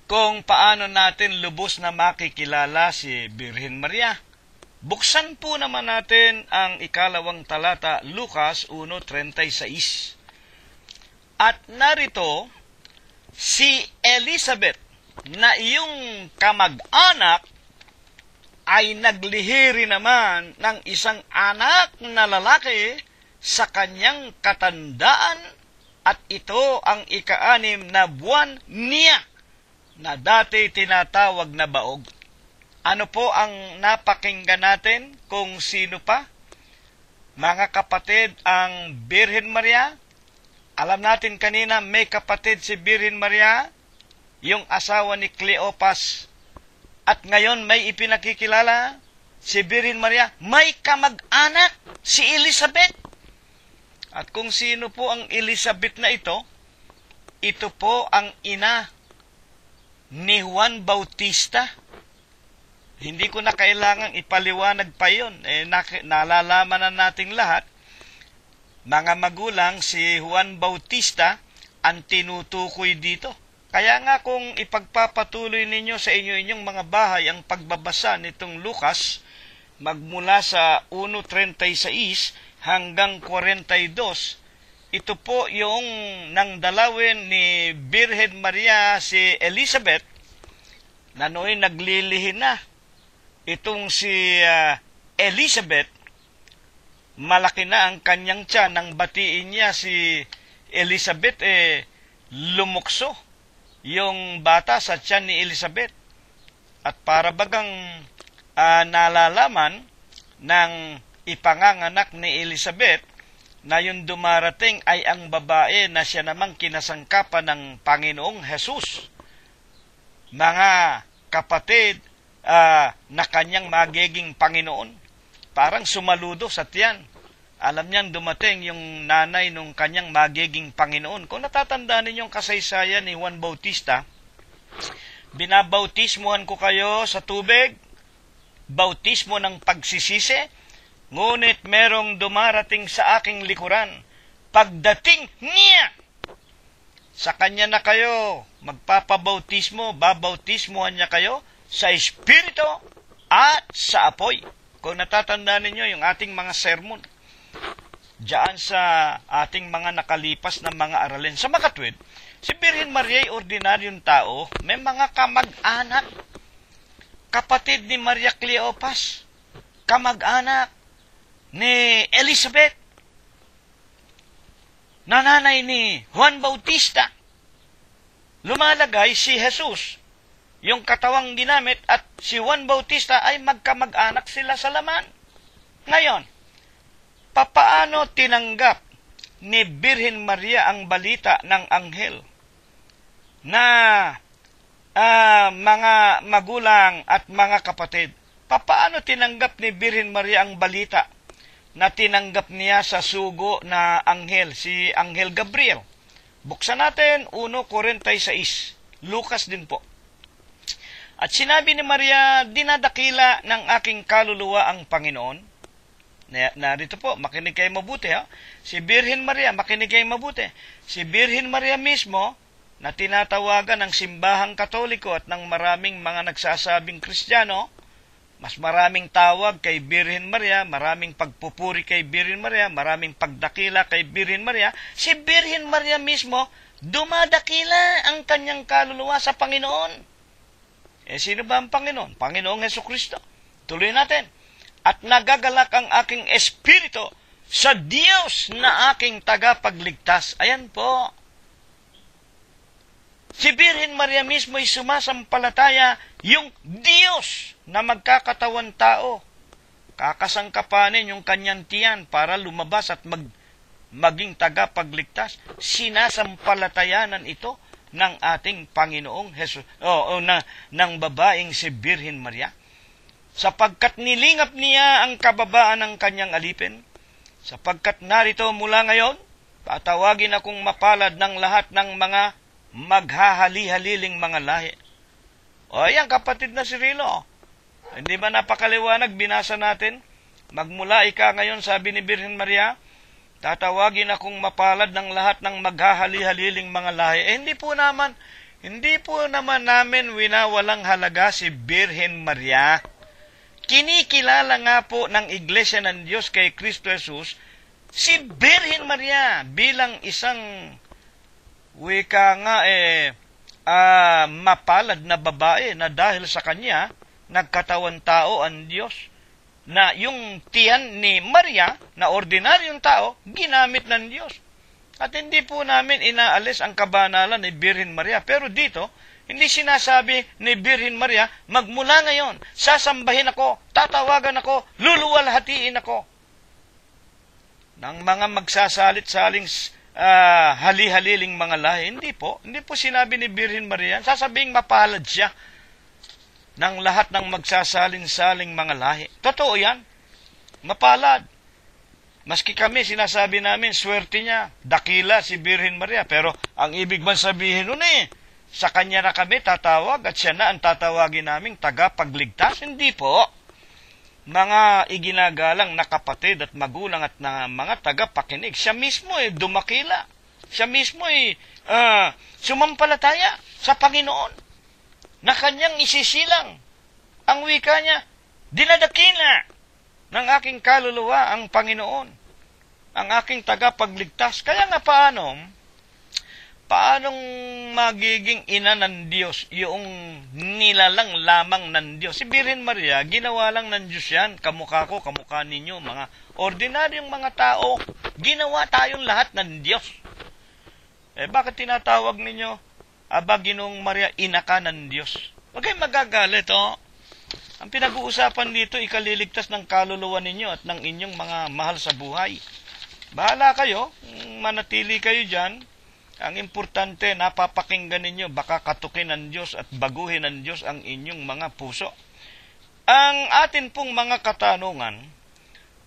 [SPEAKER 1] kung paano natin lubos na makikilala si Birhen Maria? Buksan po naman natin ang ikalawang talata, Lucas 1:36. At narito, si Elizabeth, na iyong kamag-anak ay naglihiri naman ng isang anak na lalaki sa kanyang katandaan at ito ang ika-6 na buwan niya na dati tinatawag na baog. Ano po ang napakinggan natin kung sino pa? Mga kapatid, ang Birhen Maria. Alam natin kanina may kapatid si Birhen Maria, yung asawa ni Cleopas. At ngayon may ipinakikilala si Birhen Maria, may kamag-anak si Elizabeth. At kung sino po ang Elizabeth na ito po ang ina ni Juan Bautista. Hindi ko na kailangang ipaliwanag pa yun. Nalalaman na nating lahat. Mga magulang, si Juan Bautista ang tinutukoy dito. Kaya nga kung ipagpapatuloy ninyo sa inyong mga bahay ang pagbabasa nitong Lucas, magmula sa 1:36 hanggang 42, ito po yung nang dalawin ni Birhen Maria si Elizabeth na noon naglilihin na. Itong si Elizabeth, malaki na ang kanyang tiyan. Nang batiin niya si Elizabeth, lumukso yung bata sa tiyan ni Elizabeth. At para bagang nalalaman ng ipanganganak ni Elizabeth na yung dumarating ay ang babae na siya namang kinasangkapan ng Panginoong Jesus. Mga kapatid, na kanyang magiging Panginoon, parang sumaludo sa tiyan. Alam niyan dumating yung nanay nung kanyang magiging Panginoon. Kung natatandaan ninyong kasaysayan ni Juan Bautista, binabautismuhan ko kayo sa tubig, bautismo ng pagsisisi, ngunit merong dumarating sa aking likuran. Pagdating niya, sa kanya na kayo magpapabautismo, babautismuhan niya kayo sa Espiritu at sa apoy. Kung natatandaan ninyo yung ating mga sermon, diyan sa ating mga nakalipas na mga aralin. Sa makatwid, si Birhen Maria ay ordinaryong tao, may mga kamag-anak. Kapatid ni Maria Cleopas, kamag-anak ni Elizabeth, nanay ni Juan Bautista. Lumalagay si Jesus, yung katawang ginamit, at si Juan Bautista ay magkamag-anak sila sa laman. Ngayon, papaano tinanggap ni Birhen Maria ang balita ng anghel na mga magulang at mga kapatid? Papaano tinanggap ni Birhen Maria ang balita na tinanggap niya sa sugo na anghel, si Anghel Gabriel? Buksan natin 1:46, Lucas din po. At sinabi ni Maria, dinadakila ng aking kaluluwa ang Panginoon. Narito po, makinig kayo mabuti. Si Birhen Maria, makinig kayo mabuti. Si Birhen Maria mismo, na tinatawagan ng simbahang Katoliko at ng maraming mga nagsasabing Kristiyano, mas maraming tawag kay Birhen Maria, maraming pagpupuri kay Birhen Maria, maraming pagdakila kay Birhen Maria. Si Birhen Maria mismo, dumadakila ang kanyang kaluluwa sa Panginoon. Sino ba ang Panginoon? Panginoong Hesukristo. Tuloy natin. At nagagalak ang aking espiritu sa Diyos na aking tagapagligtas. Ayan po. Si Birhen Maria mismo ay sumasampalataya yung Diyos na magkakatawan tao. Kakasangkapanin yung kanyang tiyan para lumabas at maging tagapagligtas. Sinasampalatayanan ito ng ating Panginoong Hesus, ng babaeng si Birhen Maria, sapagkat nilingap niya ang kababaan ng kanyang alipin, sapagkat narito mula ngayon, patawagin akong mapalad ng lahat ng mga maghahali-haliling mga lahi. O ayan, kapatid na si Rilo, hindi ba napakaliwanag, binasa natin, magmula ika ngayon, sabi ni Birhen Maria, tatawagin akong mapalad ng lahat ng maghahali-haliling mga lahi. Hindi po naman namin winawalang halaga si Birhen Maria. Kinikilala nga po ng Iglesia ng Diyos kay Kristo Jesus si Birhen Maria bilang isang mapalad na babae na dahil sa kanya, nagkatawan tao ang Diyos. Na yung tiyan ni Maria, na ordinaryong tao, ginamit ng Diyos. At hindi po namin inaalis ang kabanalan ni Birhen Maria. Pero dito, hindi sinasabi ni Birhen Maria, magmula ngayon, sasambahin ako, tatawagan ako, luluwalhatiin ako. Ng mga magsasalit-saling hali-haliling mga lahi. Hindi po sinabi ni Birhen Maria, sasabing mapalad siya ng lahat ng magsasalin-saling mga lahi. Totoo yan. Mapalad. Maski kami, sinasabi namin, swerte niya, dakila si Birhen Maria. Pero ang ibig man sabihin nun sa kanya na kami tatawag at siya na ang tatawagin naming tagapagligtas. Hindi po. Mga iginagalang na kapatid at magulang at na mga tagapakinig, siya mismo dumakila. Siya mismo sumampalataya sa Panginoon na kanyang isisilang. Ang wika niya, dinadakila ng aking kaluluwa ang Panginoon, ang aking tagapagligtas. Kaya nga paanong magiging ina ng Diyos yung nilalang lamang ng Diyos? Si Birhen Maria, ginawa lang ng Diyos yan. Kamukha ko, kamukha ninyo, mga ordinaryong mga tao. Ginawa tayong lahat ng Diyos. Bakit tinatawag ninyo, Aba, Ginoong Maria, ina ka ng Diyos? Huwag kayong magagalit, Ang pinag-uusapan dito, ikaliligtas ng kaluluwa ninyo at ng inyong mga mahal sa buhay. Bahala kayo, manatili kayo dyan. Ang importante, napapakinggan ninyo, baka katukin ng Diyos at baguhin ng Diyos ang inyong mga puso. Ang atin pong mga katanungan,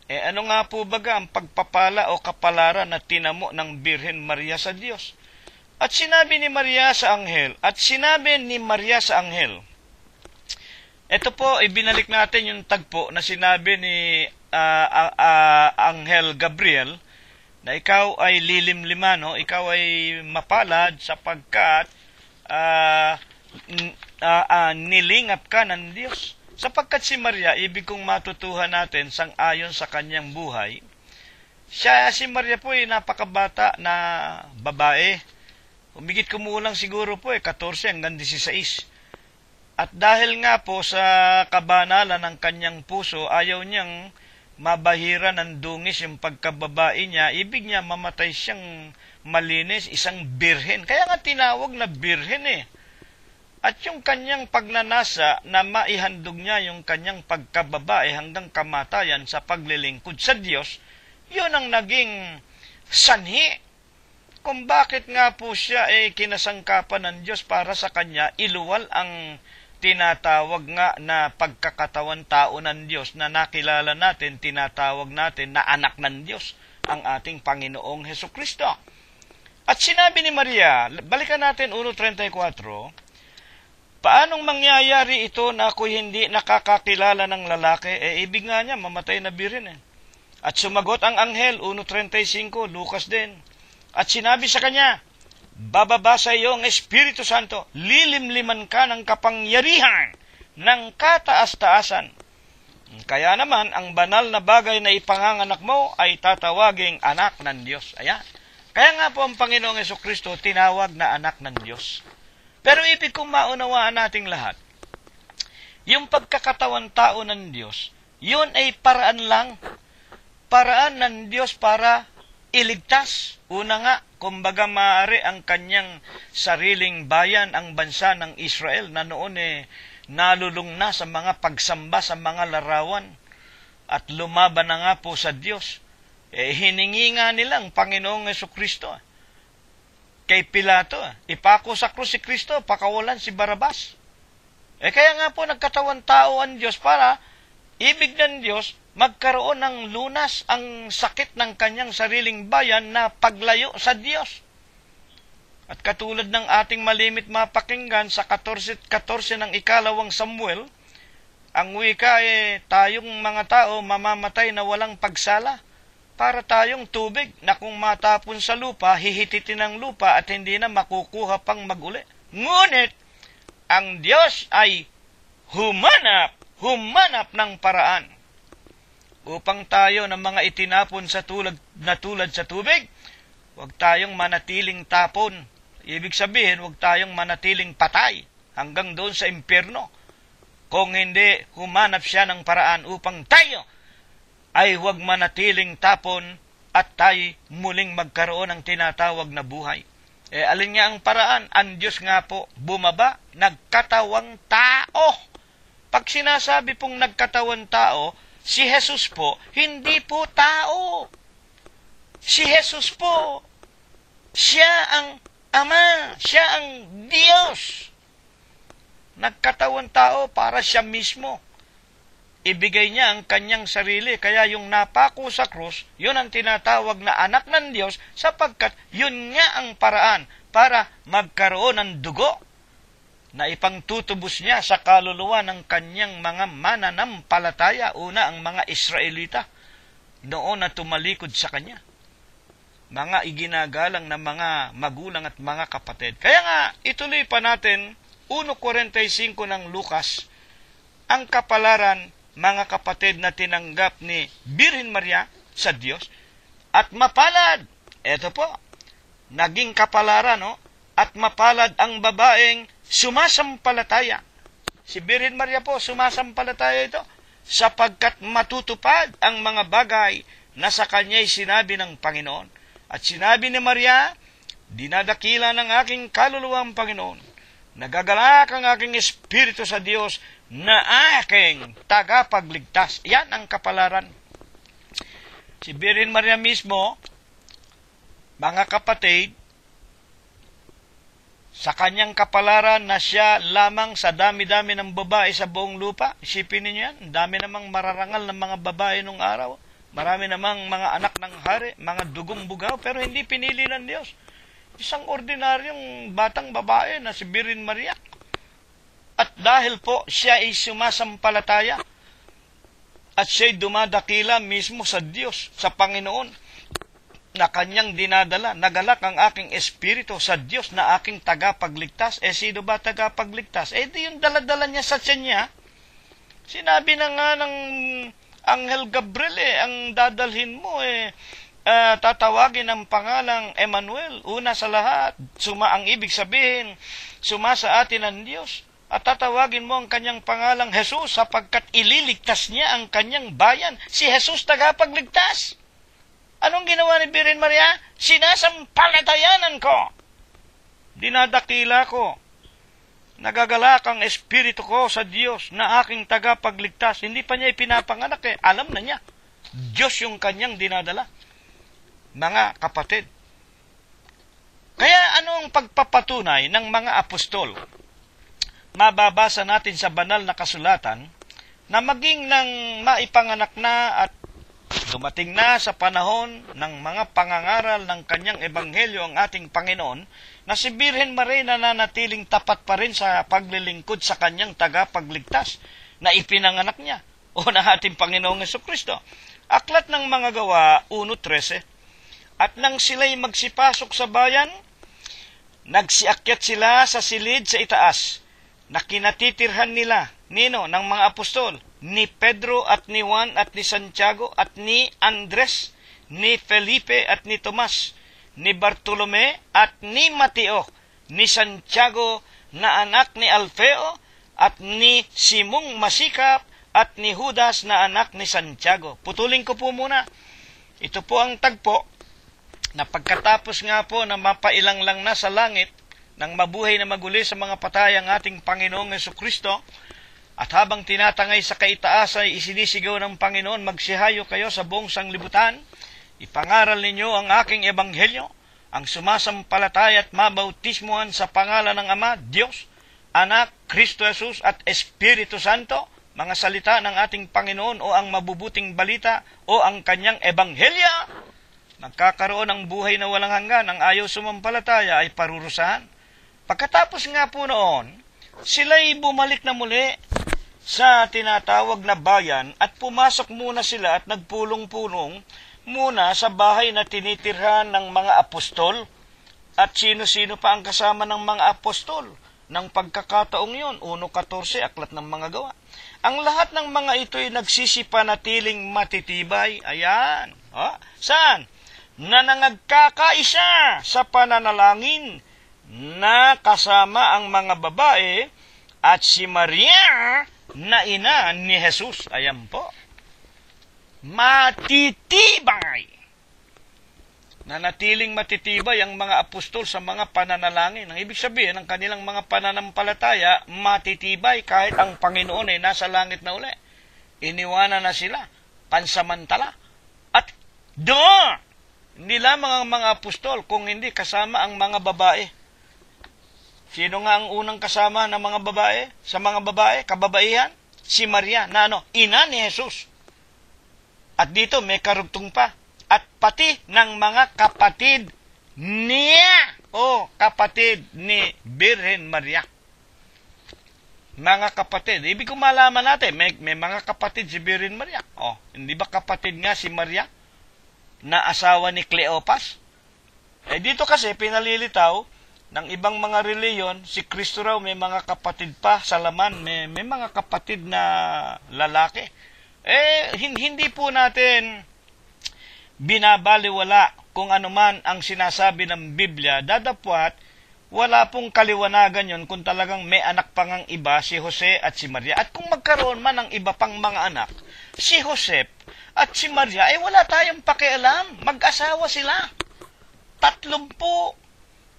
[SPEAKER 1] ano nga po baga ang pagpapala o kapalaran na tinamo ng Birhen Maria sa Diyos? At sinabi ni Maria sa anghel, ito po, ibinalik natin yung tagpo na sinabi ni Anghel Gabriel, na ikaw ay lilimliman, ikaw ay mapalad sapagkat nilingap ka ng Diyos. Sapagkat si Maria, ibig kong matutuhan natin sang-ayon sa kanyang buhay, si Maria po ay napakabata na babae. Humigit kumulang siguro po 14 hanggang 16. At dahil nga po sa kabanalan ng kanyang puso, ayaw niyang mabahira ng dungis yung pagkababae niya, ibig niya mamatay siyang malinis, isang birhen. Kaya nga tinawag na birhen At yung kanyang pagnanasa na maihandog niya yung kanyang pagkababae hanggang kamatayan sa paglilingkod sa Diyos, yun ang naging sanhi kung bakit nga po siya kinasangkapan ng Diyos para sa kanya iluwal ang tinatawag nga na pagkakatawan tao ng Diyos na nakilala natin, tinatawag natin na anak ng Diyos, ang ating Panginoong Hesukristo. At sinabi ni Maria, balikan natin 1:34, paanong mangyayari ito na ako'y hindi nakakakilala ng lalaki? Ibig nga niya, mamatay na birhen At sumagot ang anghel, 1:35, Lucas din. At sinabi sa kanya, bababa sa iyo ang Espiritu Santo, lilimliman ka ng kapangyarihan ng kataas-taasan. Kaya naman, ang banal na bagay na ipanganganak mo ay tatawaging anak ng Diyos. Ayan. Kaya nga po ang Panginoong Hesukristo tinawag na anak ng Diyos. Pero ibig kong maunawaan nating lahat, yung pagkakatawan tao ng Diyos, yun ay paraan lang. Paraan ng Diyos para iligtas. Una nga, kumbaga maaari ang kanyang sariling bayan, ang bansa ng Israel na noon nalulung na sa mga pagsamba sa mga larawan at lumaban na nga po sa Diyos. Hiningi nga nilang Panginoong Hesukristo kay Pilato, ipako sa krus si Kristo, pakawalan si Barabas. Kaya nga po nagkatawan tao ang Diyos para ibig ng Diyos magkaroon ng lunas ang sakit ng kanyang sariling bayan na paglayo sa Diyos. At katulad ng ating malimit mapakinggan sa 14 ng ikalawang Samuel, ang wika tayong mga tao mamamatay na walang pagsala. Para tayong tubig na kung matapon sa lupa, hihititin ng lupa at hindi na makukuha pang maguli. Ngunit, ang Diyos ay humanap ng paraan upang tayo ng mga itinapon sa tulad sa tubig, huwag tayong manatiling tapon Ibig sabihin, huwag tayong manatiling patay hanggang doon sa impyerno. Kung hindi humanap siya ng paraan upang tayo ay huwag manatiling tapon at tayo muling magkaroon ng tinatawag na buhay. Alin nga ang paraan? Ang Diyos nga po bumaba, nagkatawang tao. Pag sinasabi pong nagkatawang tao, si Jesus po, hindi po tao. Si Jesus po, siya ang Ama, siya ang Diyos. Nagkatawang tao para siya mismo. Ibigay niya ang kanyang sarili, kaya yung napako sa krus, yun ang tinatawag na anak ng Diyos, sapagkat yun nga ang paraan para magkaroon ng dugo na ipangtutubos niya sa kaluluwa ng kanyang mga mananampalataya, una ang mga Israelita, noon na tumalikod sa kanya. Mga iginagalang na mga magulang at mga kapatid. Kaya nga, ituloy pa natin, 1:45 ng Lucas, ang kapalaran, mga kapatid, na tinanggap ni Birhen Maria sa Diyos, at mapalad, eto po, naging kapalaran, no? At mapalad ang babaeng sumasampalataya. Si Birhen Maria po, sumasampalataya ito, sapagkat matutupad ang mga bagay na sa kanya'y sinabi ng Panginoon. At sinabi ni Maria, dinadakila ng aking kaluluwa ang Panginoon, nagagalak ang aking espiritu sa Diyos na aking tagapagligtas. Yan ang kapalaran. Si Birhen Maria mismo, mga kapatid, sa kanyang kapalaran na siya lamang sa dami-dami ng babae sa buong lupa, isipin niyo yan, dami namang mararangal ng mga babae nung araw. Marami namang mga anak ng hari, mga dugong bugaw, pero hindi pinili ng Diyos. Isang ordinaryong batang babae na si Birhen Maria. At dahil po siya ay sumasampalataya at siya'y dumadakila mismo sa Diyos, sa Panginoon, na kanyang dinadala, nagalak ang aking espiritu sa Diyos na aking tagapagligtas. Sino ba tagapagligtas? Di yung daladala niya sa tiyan niya. Sinabi na nga ng Anghel Gabriel, ang dadalhin mo, tatawagin ang pangalang Emmanuel. Una sa lahat, ang ibig sabihin, suma sa atin ang Diyos. At tatawagin mo ang kanyang pangalang Jesus, sapagkat ililigtas niya ang kanyang bayan. Si Jesus tagapagligtas. Anong ginawa ni Birhen Maria? Sinasampalatayanan ko. Dinadakila ko. Nagagalak ang espiritu ko sa Diyos na aking tagapagligtas. Hindi pa niya ipinapanganak Alam na niya. Diyos yung kanyang dinadala. Mga kapatid. Kaya ano ang pagpapatunay ng mga apostol? Mababasa natin sa banal na kasulatan na maging nang maipanganak na at dumating na sa panahon ng mga pangangaral ng kanyang ebanghelyo ang ating Panginoon, na si Birhen Maria nananatiling tapat pa rin sa paglilingkod sa kanyang tagapagligtas na ipinanganak niya o na ating Panginoong Jesucristo. Aklat ng mga Gawa 1:13. At nang sila'y magsipasok sa bayan, nagsiakyat sila sa silid sa itaas, na kinatitirhan nila, ng mga apostol, ni Pedro at ni Juan at ni Santiago at ni Andres, ni Felipe at ni Tomas, ni Bartolome at ni Mateo, ni Santiago na anak ni Alfeo at ni Simong Masikap at ni Judas na anak ni Santiago. Putulin ko po muna. Ito po ang tagpo na pagkatapos nga po na mapailang lang na sa langit nang mabuhay na maguli sa mga patay ang ating Panginoong Jesucristo, at habang tinatangay sa kaitaas ay isinisigaw ng Panginoon, magsihayo kayo sa buong sanglibutan, ipangaral ninyo ang aking ebanghelyo, ang sumasampalataya at mabautismuhan sa pangalan ng Ama, Diyos, Anak, Kristo Jesus at Espiritu Santo, mga salita ng ating Panginoon o ang mabubuting balita o ang kanyang ebanghelyo. Nagkakaroon ng buhay na walang hanggan, ang ayaw sumampalataya ay parurusahan. Pagkatapos nga po noon, sila'y bumalik na muli sa tinatawag na bayan at pumasok muna sila at nagpulong-pulong muna sa bahay na tinitirhan ng mga apostol. At sino-sino pa ang kasama ng mga apostol ng pagkakataong yun? 1:14, aklat ng mga Gawa. Ang lahat ng mga ito'y nagsisipanatiling matitibay. Ayan. Saan? Na nangagkakaisa sa pananalangin, na kasama ang mga babae at si Maria na ina ni Jesus. Ayan po. Matitibay. Nanatiling matitibay ang mga apostol sa mga pananalangin. Ang ibig sabihin, ang kanilang mga pananampalataya, matitibay kahit ang Panginoon ay nasa langit na uli. Iniwanan na sila, pansamantala. At hindi lamang ang mga apostol, kung hindi kasama ang mga babae. Sino nga ang unang kasama ng mga babae? Sa mga babae, kababaihan? Si Maria, na ina ni Jesus. At dito may karugtong pa. At pati ng mga kapatid niya o kapatid ni Birhen Maria. Mga kapatid. Ibig ko malaman natin, may mga kapatid si Birhen Maria. Hindi ba kapatid nga si Maria na asawa ni Cleopas? Dito kasi pinalilitaw ng ibang mga reliyon, si Kristo raw may mga kapatid pa sa laman, may mga kapatid na lalaki. Hindi po natin binabaliwala kung anuman ang sinasabi ng Biblia, dadapwat wala pong kaliwanagan yon kung talagang may anak pang ang iba, si Jose at si Maria. At kung magkaroon man ng iba pang mga anak, si Jose at si Maria, wala tayong pakialam. Mag-asawa sila. 30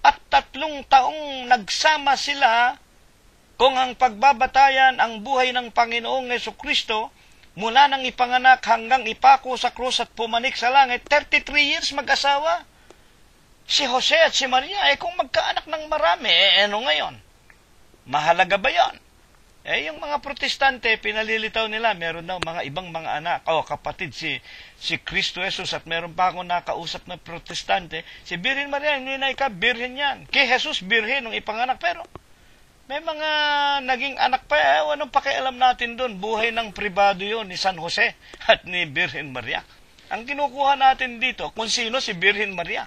[SPEAKER 1] at 3 taong nagsama sila. Kung ang pagbabatayan ang buhay ng Panginoong Jesucristo, mula nang ipanganak hanggang ipako sa krus at pumanik sa langit, 33 years mag-asawa. Si Jose at si Maria, kung magkaanak ng marami, ano ngayon? Mahalaga ba yan? Yung mga protestante, pinalilitaw nila, meron daw mga ibang mga anak, kapatid si Kristo Jesus, at meron pa akong nakausap na protestante, si Birhen Maria, hindi na birhen yan. Kay Jesus, birhen nung ipanganak, pero may mga naging anak pa, anong pakialam natin doon? Buhay ng pribado yun ni San Jose at ni Birhen Maria. Ang kinukuha natin dito, kung sino si Birhen Maria.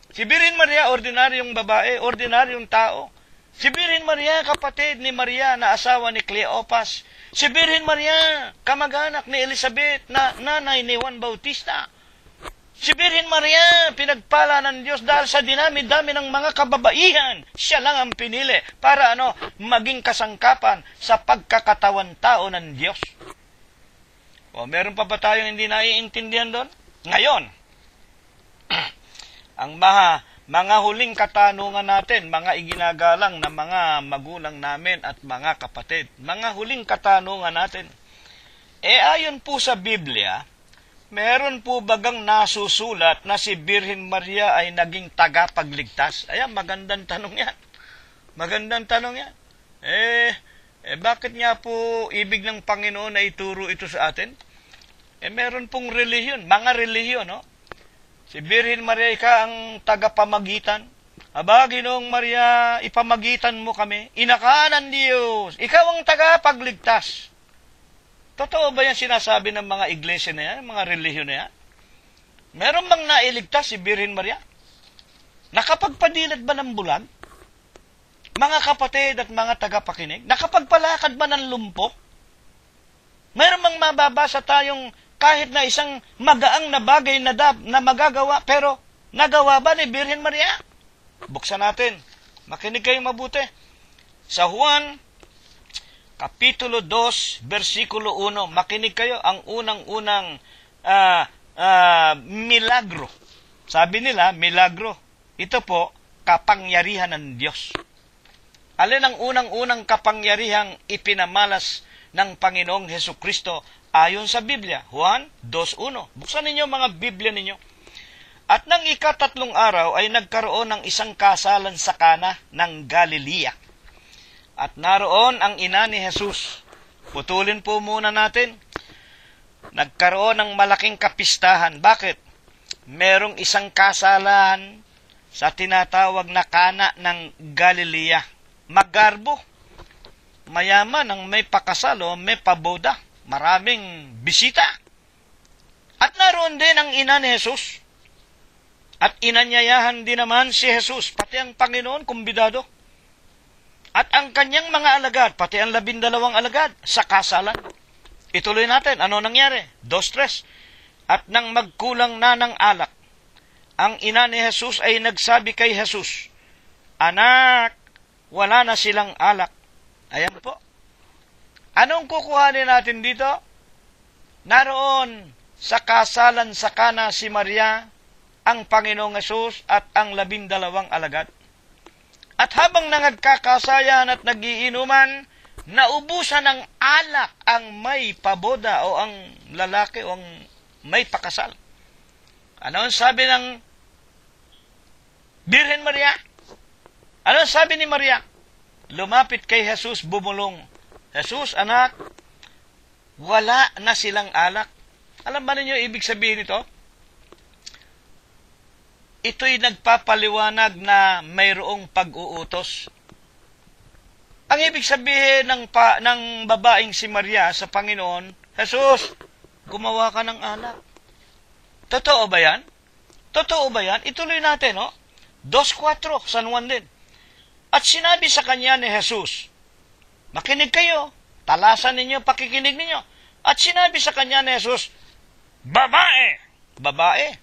[SPEAKER 1] Si Birhen Maria, ordinaryong babae, ordinaryong tao. Si Birhen Maria, kapatid ni Maria na asawa ni Cleopas. Si Birhen Maria, kamag-anak ni Elizabeth na nanay ni Juan Bautista. Si Birhen Maria, pinagpala ng Diyos dahil sa dinami-dami ng mga kababaihan. Siya lang ang pinili para maging kasangkapan sa pagkakatawan tao ng Diyos. Meron pa ba tayong hindi naiintindihan doon? Ngayon, ang mga huling katanungan natin, mga iginagalang na mga magulang namin at mga kapatid. Mga huling katanungan natin. Ayon po sa Biblia, meron po bagang nasusulat na si Birhen Maria ay naging tagapagligtas? Ayan, magandang tanong yan. Magandang tanong yan. Bakit nga po ibig ng Panginoon na ituro ito sa atin? Meron pong relihiyon, mga relihiyon, Si Birhen Maria, ang tagapamagitan. Ginoong Maria, ipamagitan mo kami. Inakaan ng Diyos. Ikaw ang tagapagligtas. Totoo ba yan sinasabi ng mga iglesia na yan, mga relihiyon na yan? Meron bang nailigtas si Birhen Maria? Nakapagpadilat ba ng bulag? Mga kapatid at mga tagapakinig, nakapagpalakad ba ng lumpo? Meron bang mababasa tayong kahit na isang magaang na bagay na magagawa, pero nagawa ba ni Birhen Maria? Buksan natin. Makinig kayong mabuti. Sa Juan, Kapitulo 2, versikulo 1, makinig kayo ang unang-unang milagro. Sabi nila, milagro. Ito po, kapangyarihan ng Diyos. Alin ang unang-unang kapangyarihang ipinamalas ng Panginoong Hesukristo ayon sa Biblia? Juan 2:1. Buksan ninyo mga Biblia ninyo. At nang ika-3 araw ay nagkaroon ng isang kasalan sa Kana ng Galilea. At naroon ang ina ni Jesus. Putulin po muna natin. Nagkaroon ng malaking kapistahan. Bakit? Merong isang kasalan sa tinatawag na Kana ng Galilea. Magarbo. Mayaman ang may pakasalo, may paboda. Maraming bisita. At naroon din ang ina ni Jesus. At inanyayahan din naman si Jesus, pati ang Panginoon, kumbidado. At ang kanyang mga alagad, pati ang 12 alagad, sa kasalan. Ituloy natin, ano nangyari? 2:3. At nang magkulang na ng alak, ang ina ni Jesus ay nagsabi kay Jesus, Anak, wala na silang alak. Ayan po. Anong kukuhanin natin dito? Naroon sa kasalan sa Kana si Maria, ang Panginoong Hesus at ang 12 alagad. At habang nagkakasayan at nagiinuman, naubusan ng alak ang may paboda o ang lalaki o ang may pakasal. Ano ang sabi ng Birhen Maria? Ano ang sabi ni Maria? Lumapit kay Jesus, bumulong. Jesus, anak, wala na silang alak. Alam ba ninyo ibig sabihin nito? Ito'y nagpapaliwanag na mayroong pag-uutos. Ang ibig sabihin ng babaeng si Maria sa Panginoon, Jesus, gumawa ka ng alak. Totoo ba yan? Totoo ba yan? Ituloy natin, no? 2:4, San Juan din. At sinabi sa kanya ni Jesus, makinig kayo, talasan ninyo, pakikinig ninyo. At sinabi sa kanya ni Jesus, babae! Babae?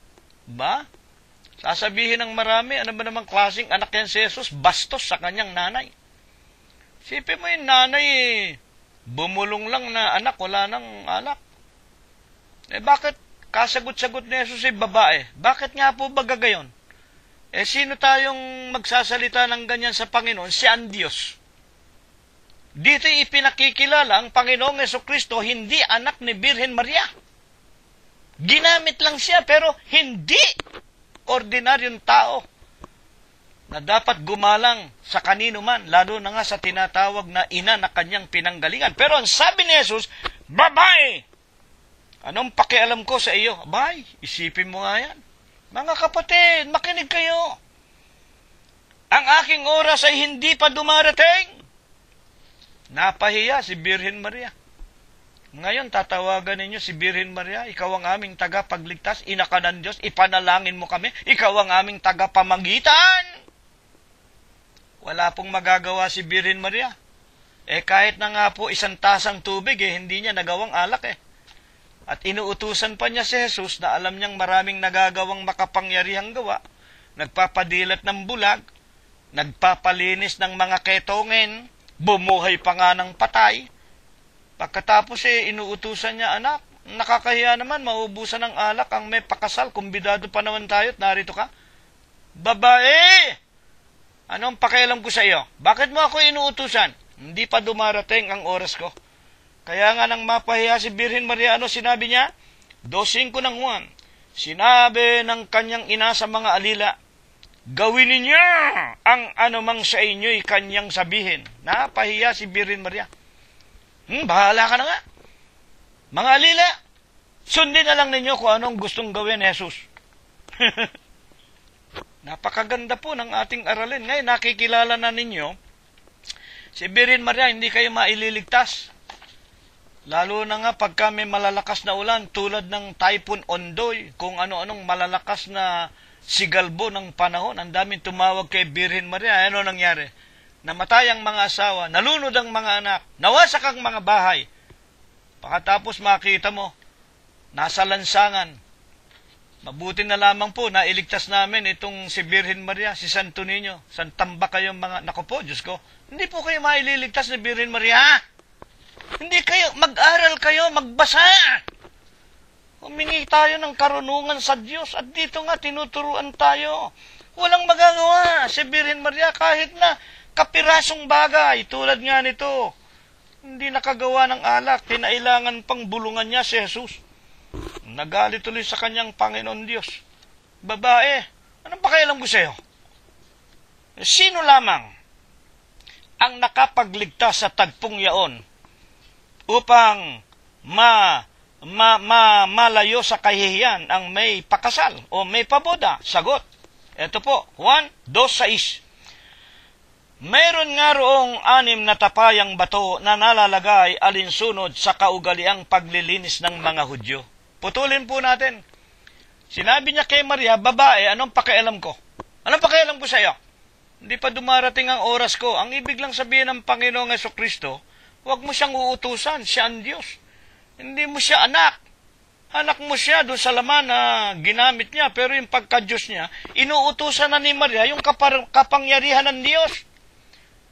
[SPEAKER 1] Ba? Sasabihin ng marami, ano ba namang klaseng anak yan si Jesus? Bastos sa kanyang nanay. Sipin mo yung nanay, bumulong lang na anak, wala nang alak. Bakit kasagot-sagot ni Jesus ay babae? Bakit nga po ba gagayon? Sino tayong magsasalita ng ganyan sa Panginoon? Siya ang Diyos. Dito ipinakikilala ang Panginoong Jesucristo, hindi anak ni Birhen Maria. Ginamit lang siya, pero hindi ordinaryong tao na dapat gumalang sa kanino man, lalo na nga sa tinatawag na ina na kanyang pinanggalingan. Pero ang sabi ni Jesus, babae! Anong pakialam ko sa iyo? Abay, isipin mo nga yan. Mga kapatid, makinig kayo. Ang aking oras ay hindi pa dumarating. Napahiya si Birhen Maria. Ngayon, tatawagan ninyo si Birhen Maria, ikaw ang aming tagapagligtas, ina ka ng Diyos, ipanalangin mo kami, ikaw ang aming tagapamagitan. Wala pong magagawa si Birhen Maria. Kahit na nga po 1 tasang tubig, hindi niya nagawang alak At inuutusan pa niya si Jesus na alam niyang maraming nagagawang makapangyarihang gawa, nagpapadilat ng bulag, nagpapalinis ng mga ketongin, bumuhay pa nga ng patay. Pagkatapos inuutusan niya, anak, nakakahiya naman, maubusan ng alak ang may pakasal, kumbidado pa naman tayo at narito ka. Babae! Anong pakialam ko sa iyo? Bakit mo ako inuutusan? Hindi pa dumarating ang oras ko. Kaya nga nang mapahiya si Birhen Maria, ano sinabi niya? 2:5 ng Juan. Sinabi ng kanyang ina sa mga alila, gawin ninyo ang anumang sa inyo'y kanyang sabihin. Napahiya si Birhen Maria. Bahala ka na nga. Mga alila, sundin na lang ninyo kung anong gustong gawin ni Jesus. Napakaganda po ng ating aralin. Ngayon, nakikilala na ninyo, si Birhen Maria, hindi kayo maililigtas. Lalo na nga pagka may malalakas na ulan, tulad ng Typhoon Ondoy, kung ano-anong malalakas na sigalbo ng panahon, ang daming tumawag kay Birhen Maria. Ano nangyari? Namatay ang mga asawa, nalunod ang mga anak, nawasak ang mga bahay. Pagkatapos makita mo, nasa lansangan. Mabuti na lamang po na iligtas namin itong si Birhen Maria, si Santo Niño. Santamba kayong mga, naku po, Diyos ko, hindi po kayo maililigtas ni Birhen Maria. Hindi kayo, mag-aral kayo, magbasa. Humingi tayo ng karunungan sa Diyos at dito nga tinuturuan tayo. Walang magagawa si Birhen Maria kahit na kapirasong bagay, tulad nga nito, hindi nakagawa ng alak, tinailangan pang bulungan niya si Jesus. Nagalit tuloy sa kanyang Panginoon Diyos. Babae, anong pakialam ko sa iyo? Sino lamang ang nakapagligtas sa tagpong yaon upang malayo sa kahihiyan ang may pakasal o may paboda? Sagot. Ito po, Juan 2:6. Mayroon nga roong 6 na tapayang bato na nalalagay alinsunod sa kaugaliang paglilinis ng mga Hudyo. Putulin po natin. Sinabi niya kay Maria, babae, anong pakialam ko? Anong pakialam ko sa iyo? Hindi pa dumarating ang oras ko. Ang ibig lang sabihin ng Panginoong Jesucristo, huwag mo siyang uutusan, siya ang Diyos. Hindi mo siya anak. Anak mo siya doon sa laman na ginamit niya, pero yung pagka-Diyos niya, inuutusan na ni Maria yung kapangyarihan ng Diyos.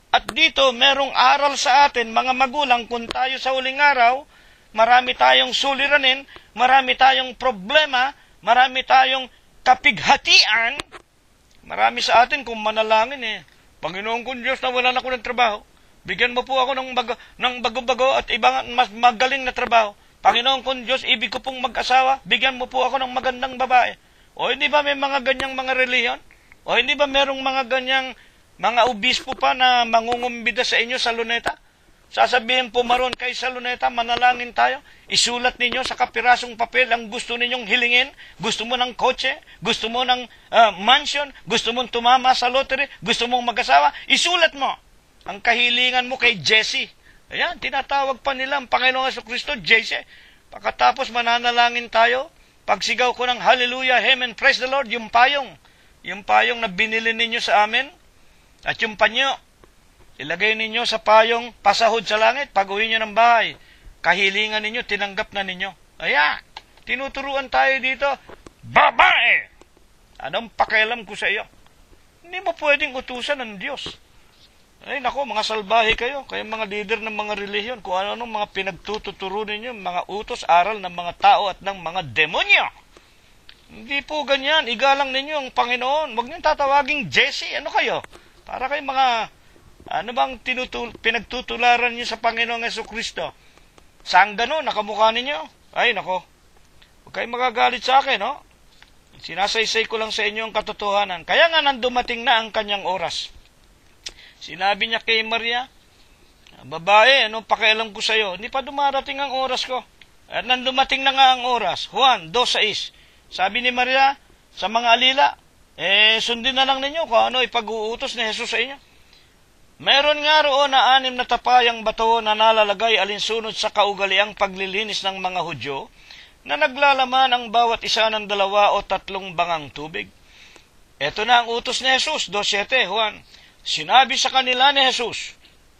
[SPEAKER 1] At dito, merong aral sa atin, mga magulang, kung tayo sa huling araw, marami tayong suliranin, marami tayong problema, marami tayong kapighatian, marami sa atin kung manalangin Panginoon kong Diyos, nawalan ako ng trabaho. Bigyan mo po ako ng bago-bago at ibang mas magaling na trabaho. Panginoon kong Diyos, ibig ko pong mag-asawa, bigyan mo po ako ng magandang babae. O hindi ba may mga ganyang mga reliyon? O hindi ba merong mga ganyang mga obispo pa na mangungumbida sa inyo sa luneta? Sasabihin po maroon kay sa luneta, manalangin tayo. Isulat ninyo sa kapirasong papel ang gusto ninyong hilingin. Gusto mo ng kotse, gusto mo ng mansion, gusto mong tumama sa lottery, gusto mong mag-asawa. Isulat mo ang kahilingan mo kay Jesse. Ayan, tinatawag pa nila ang Panginoong Jesucristo, Jesse. Pagkatapos mananalangin tayo, pagsigaw ko ng hallelujah, amen, praise the Lord, yung payong na binili ninyo sa amin, at yung panyo, ilagay ninyo sa payong pasahod sa langit, pag-uwi nyo ng bahay, kahilingan ninyo, tinanggap na ninyo. Ayan, tinuturuan tayo dito, babae! Anong pakialam ko sa iyo? Hindi mo pwedeng utusan ng Diyos. Ay, nako, mga salbahe kayo mga leader ng mga relihiyon, kung ano-anong mga pinagtuturo ninyo, mga utos, aral ng mga tao at ng mga demonyo. Hindi po ganyan, igalang ninyo ang Panginoon. Huwag niyong tatawaging Jesse, ano kayo? Para kayo mga, ano bang pinagtutularan niyo sa Panginoong Jesucristo? Saan gano'n, nakamukha ninyo? Ay, nako, huwag kayong magagalit sa akin, no? Sinasaysay ko lang sa inyo ang katotohanan. Kaya nga nandumating na ang kanyang oras. Sinabi niya kay Maria, babae, anong pakialam ko sa iyo? Hindi pa dumarating ang oras ko. At nandumating na nga ang oras. Juan 2:6. Sabi ni Maria sa mga alila, sundin na lang ninyo kung ano ipag-uutos ni Jesus sa inyo. Meron nga roon na 6 na tapayang bato na nalalagay alinsunod sa kaugaliang paglilinis ng mga Hudyo na naglalaman ang bawat isa ng 2 o 3 bangang tubig. Ito na ang utos ni Jesus, 2:7, Juan. Sinabi sa kanila ni Jesus,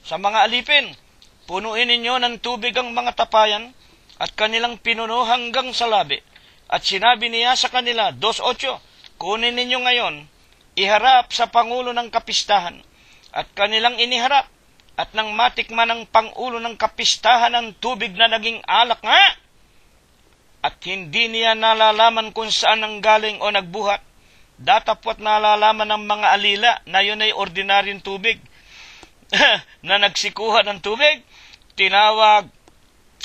[SPEAKER 1] sa mga alipin, punuin ninyo ng tubig ang mga tapayan at kanilang pinuno hanggang sa labi. At sinabi niya sa kanila, 2:8, kunin ninyo ngayon, iharap sa Pangulo ng Kapistahan. At kanilang iniharap, at nang matikman ng Pangulo ng Kapistahan ang tubig na naging alak nga, at hindi niya nalalaman kung saan ang galing o nagbuhat, datapwat nalalaman ng mga alila na yun ay ordinaryong tubig na nagsikuha ng tubig. Tinawag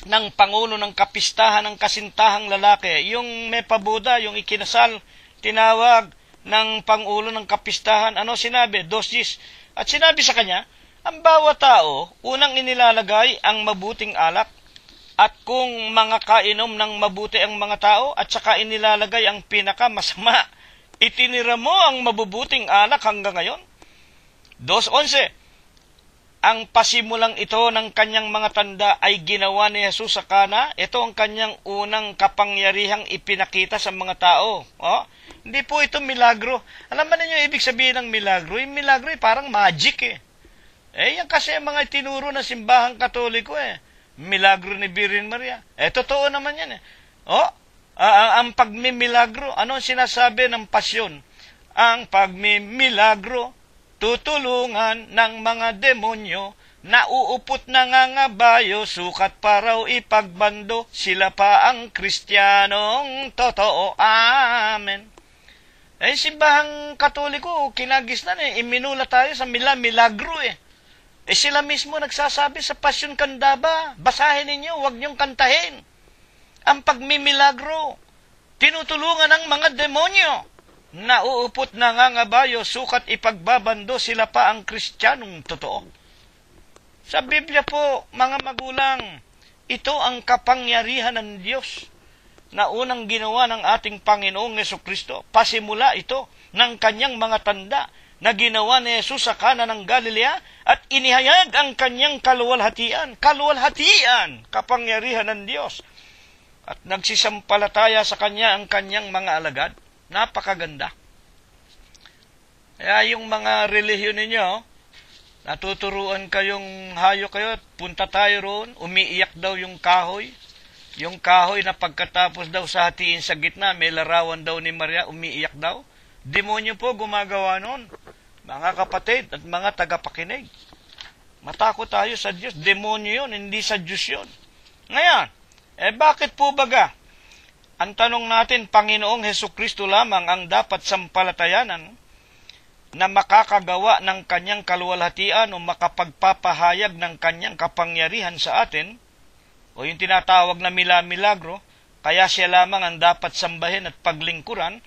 [SPEAKER 1] ng Pangulo ng Kapistahan ng kasintahang lalaki, yung may pabuda, yung ikinasal, tinawag ng Pangulo ng Kapistahan. Ano sinabi? 2:10. At sinabi sa kanya, ang bawat tao, unang inilalagay ang mabuting alak, at kung mga kainom ng mabuti ang mga tao, at saka inilalagay ang pinakamasama, itinira mo ang mabubuting alak hanggang ngayon. 2:11. Ang pasimulang ito ng kanyang mga tanda ay ginawa ni Jesus sa Kana. Ito ang kanyang unang kapangyarihang ipinakita sa mga tao. Hindi po ito milagro. Alam ba ninyo ibig sabihin ng milagro? Yung milagro parang magic yan kasi ang mga tinuro ng simbahang Katoliko Milagro ni Birhen Maria. Totoo naman yan ang pagmimilagro, ano ang sinasabi ng pasyon? Ang pagmimilagro, tutulungan ng mga demonyo, nauupot na ngangabayo, sukat pa raw ipagbando, sila pa ang Kristiyanong totoo. Amen. Simbahang Katoliko, kinagisnan iminula tayo sa milagro sila mismo nagsasabi sa Pasyon Kandaba, basahin ninyo, huwag niyong kantahin. Ang pagmimilagro, tinutulungan ng mga demonyo, nauupot na ngangabayo, sukat ipagbabando, sila pa ang Kristiyanong totoo. Sa Biblia po, mga magulang, ito ang kapangyarihan ng Diyos na unang ginawa ng ating Panginoong Jesucristo. Pasimula ito ng kanyang mga tanda na ginawa ni Jesus sa Kana ng Galilea at inihayag ang kanyang kaluwalhatian. Kaluwalhatian, kapangyarihan ng Diyos. At nagsisampalataya sa kanya ang kanyang mga alagad. Napakaganda. Kaya yung mga relihiyon ninyo, natuturuan kayong hayo kayo, punta tayo roon, umiiyak daw yung kahoy. Yung kahoy na pagkatapos daw sa hatiin sa gitna, may larawan daw ni Maria, umiiyak daw. Demonyo po gumagawa noon. Mga kapatid at mga tagapakinig. Matakot tayo sa Diyos. Demonyo yun, hindi sa Diyos yun. Ngayon, bakit po baga? Ang tanong natin, Panginoong Hesukristo lamang ang dapat sampalatayanan na makakagawa ng kanyang kaluwalhatian o makapagpapahayag ng kanyang kapangyarihan sa atin, o yung tinatawag na milagro, kaya siya lamang ang dapat sambahin at paglingkuran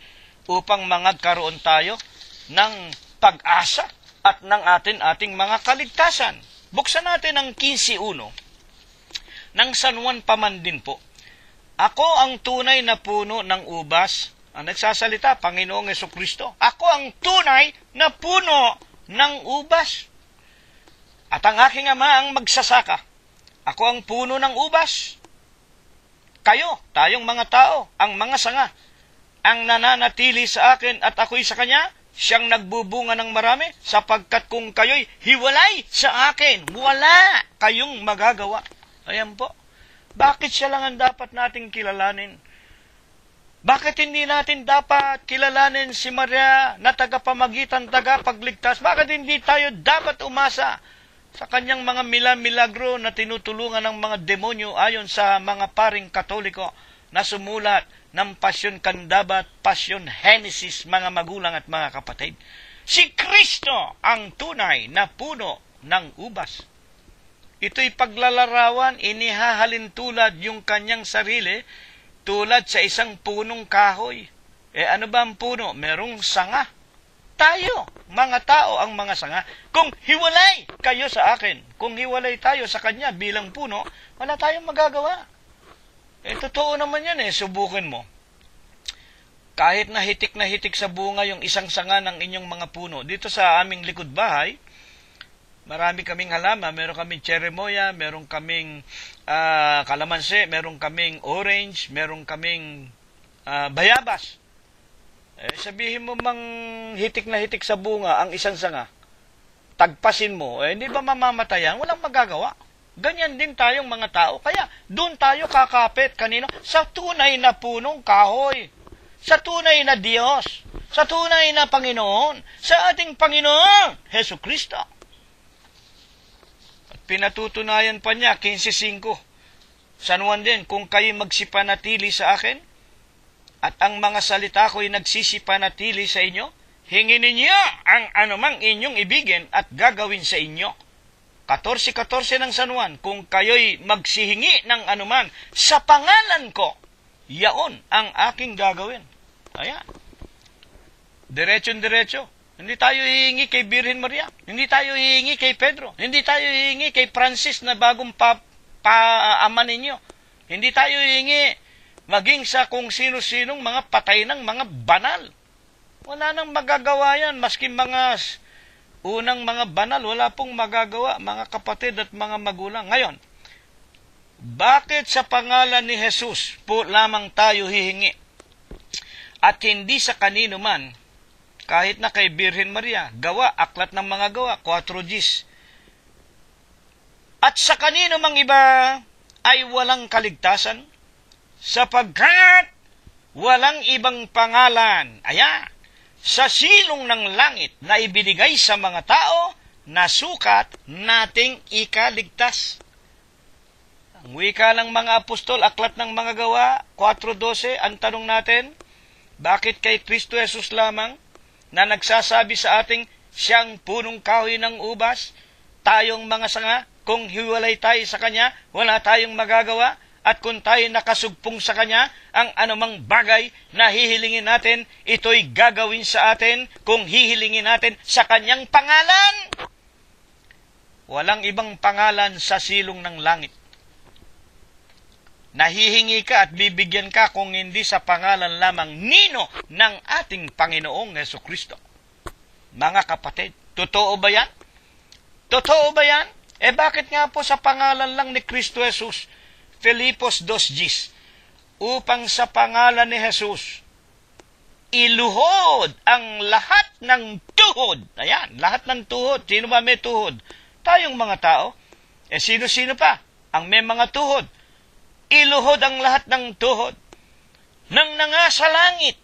[SPEAKER 1] upang magkaroon tayo ng pag-asa at ng ating mga kaligtasan. Buksan natin ang 15:1 ng San Juan Pamandin po. Ako ang tunay na puno ng ubas. Ang nagsasalita, Panginoong Hesukristo. Ako ang tunay na puno ng ubas. At ang aking ama ang magsasaka. Ako ang puno ng ubas. Kayo, tayong mga tao, ang mga sanga, ang nananatili sa akin at ako'y sa kanya, siyang nagbubunga ng marami, sapagkat kung kayo'y hiwalay sa akin, wala kayong magagawa. Ayan po. Bakit siya lang ang dapat nating kilalanin? Bakit hindi natin dapat kilalanin si Maria na tagapamagitan, tagapagligtas? Bakit hindi tayo dapat umasa sa kanyang mga milagro na tinutulungan ng mga demonyo ayon sa mga paring Katoliko na sumulat ng Pasyon Candabat, Pasyon Genesis, mga magulang at mga kapatid? Si Kristo ang tunay na puno ng ubas. Ito'y paglalarawan, inihahalin tulad yung kanyang sarili, tulad sa isang punong kahoy. Ano ba ang puno? Merong sanga. Tayo, mga tao ang mga sanga. Kung hiwalay kayo sa akin, kung hiwalay tayo sa kanya bilang puno, wala tayong magagawa. Totoo naman yan subukin mo. Kahit na hitik sa bunga yung isang sanga ng inyong mga puno, dito sa aming likod bahay, marami kaming halaman, meron kaming cherimoya, meron kaming kalamansi, meron kaming orange, meron kaming bayabas. Sabihin mo mang hitik sa bunga ang isang sanga, tagpasin mo, hindi ba mamamatayan? Walang magagawa. Ganyan din tayong mga tao. Kaya doon tayo kakapit kanino? Sa tunay na punong kahoy. Sa tunay na Diyos. Sa tunay na Panginoon. Sa ating Panginoon, Hesukristo. Pinatutunayan pa niya, 15:5. San Juan din, kung kayo magsipanatili sa akin, at ang mga salita ko'y nagsisipanatili sa inyo, hingin ninyo ang anumang inyong ibigin at gagawin sa inyo. 14:14 ng San Juan, kung kayo'y magsihingi ng anuman sa pangalan ko, yaon ang aking gagawin. Ayan. Diretso. Hindi tayo hihingi kay Birhen Maria. Hindi tayo hihingi kay Pedro. Hindi tayo hihingi kay Francis na bagong ama ninyo. Hindi tayo hihingi maging sa kung sino-sinong mga patay ng mga banal. Wala nang magagawa yan. Maski mga unang mga banal, wala pong magagawa, mga kapatid at mga magulang. Ngayon, bakit sa pangalan ni Jesus po lamang tayo hihingi? At hindi sa kanino man, kahit na kay Birhen Maria, gawa, aklat ng mga gawa, 4:10. At sa kanino mang iba ay walang kaligtasan, sapagkat walang ibang pangalan, sa silong ng langit na ibinigay sa mga tao na sukat nating ikaligtas. Ang wika ng mga apostol, aklat ng mga gawa, 4:12, ang tanong natin, bakit kay Kristo Jesus lamang na nagsasabi sa ating siyang punong kahoy ng ubas, tayong mga sanga, kung hiwalay tayo sa Kanya, wala tayong magagawa, at kung tayo nakasugpong sa Kanya, ang anumang bagay na hihilingin natin, ito'y gagawin sa atin kung hihilingin natin sa Kanyang pangalan. Walang ibang pangalan sa silong ng langit. Nahihingi ka at bibigyan ka kung hindi sa pangalan lamang nino ng ating Panginoong Hesukristo. Mga kapatid, totoo ba yan? Totoo ba yan? Bakit nga po sa pangalan lang ni Kristo Jesus, Filipos 2:10, upang sa pangalan ni Jesus, iluhod ang lahat ng tuhod. Ayan, lahat ng tuhod. Sino ba may tuhod? Tayong mga tao. Sino-sino pa ang may mga tuhod? iluhod ang lahat ng tuhod. Nang nanga sa langit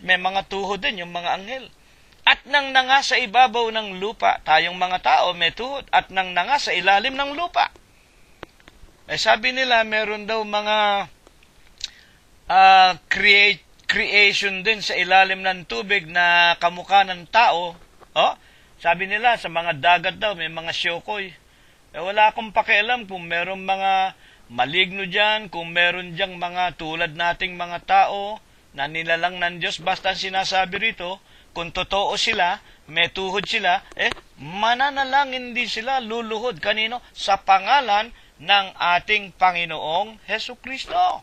[SPEAKER 1] may mga tuhod din, yung mga anghel. At nang nanga sa ibabaw ng lupa, tayong mga tao may tuhod. At nang nanga sa ilalim ng lupa. Sabi nila, meron daw mga creation din sa ilalim ng tubig na kamukha ng tao. Sabi nila, sa mga dagat daw, may mga syokoy. Wala akong pakialam kung meron mga maligno dyan, kung meron dyang mga tulad nating mga tao na nilalang ng Diyos. Basta sinasabi rito, kung totoo sila, may tuhod sila, mananalangin din sila, luluhod. Kanino? Sa pangalan ng ating Panginoong Hesukristo.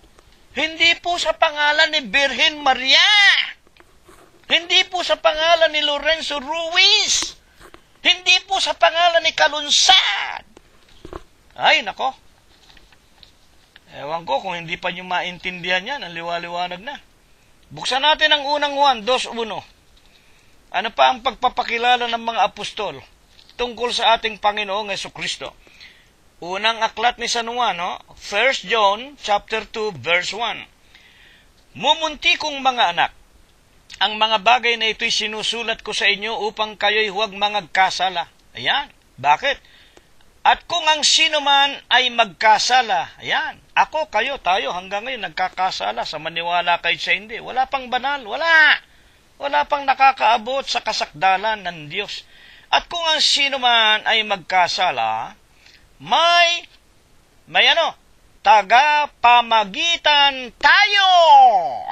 [SPEAKER 1] Hindi po sa pangalan ni Birhen Maria. Hindi po sa pangalan ni Lorenzo Ruiz. Hindi po sa pangalan ni Kalunsad. Ay, nako. Ewan ko kung hindi pa nyo maintindihan yan, ang liwaliwanag na. Buksan natin ang unang Juan 2:1. Ano pa ang pagpapakilala ng mga apostol tungkol sa ating Panginoong Hesukristo? Unang aklat ni San Juan, 1 John chapter 2 verse 1. Mumunti kong mga anak, ang mga bagay na ito'y sinusulat ko sa inyo upang kayo'y huwag magkasala. Ayan. Bakit? At kung ang sino man ay magkasala, ayan, ako, kayo, tayo, hanggang ngayon nagkakasala sa maniwala kayo sa hindi. Wala pang banal, wala. Wala pang nakakaabot sa kasakdalan ng Diyos. At kung ang sino man ay magkasala, may tagapamagitan tayo.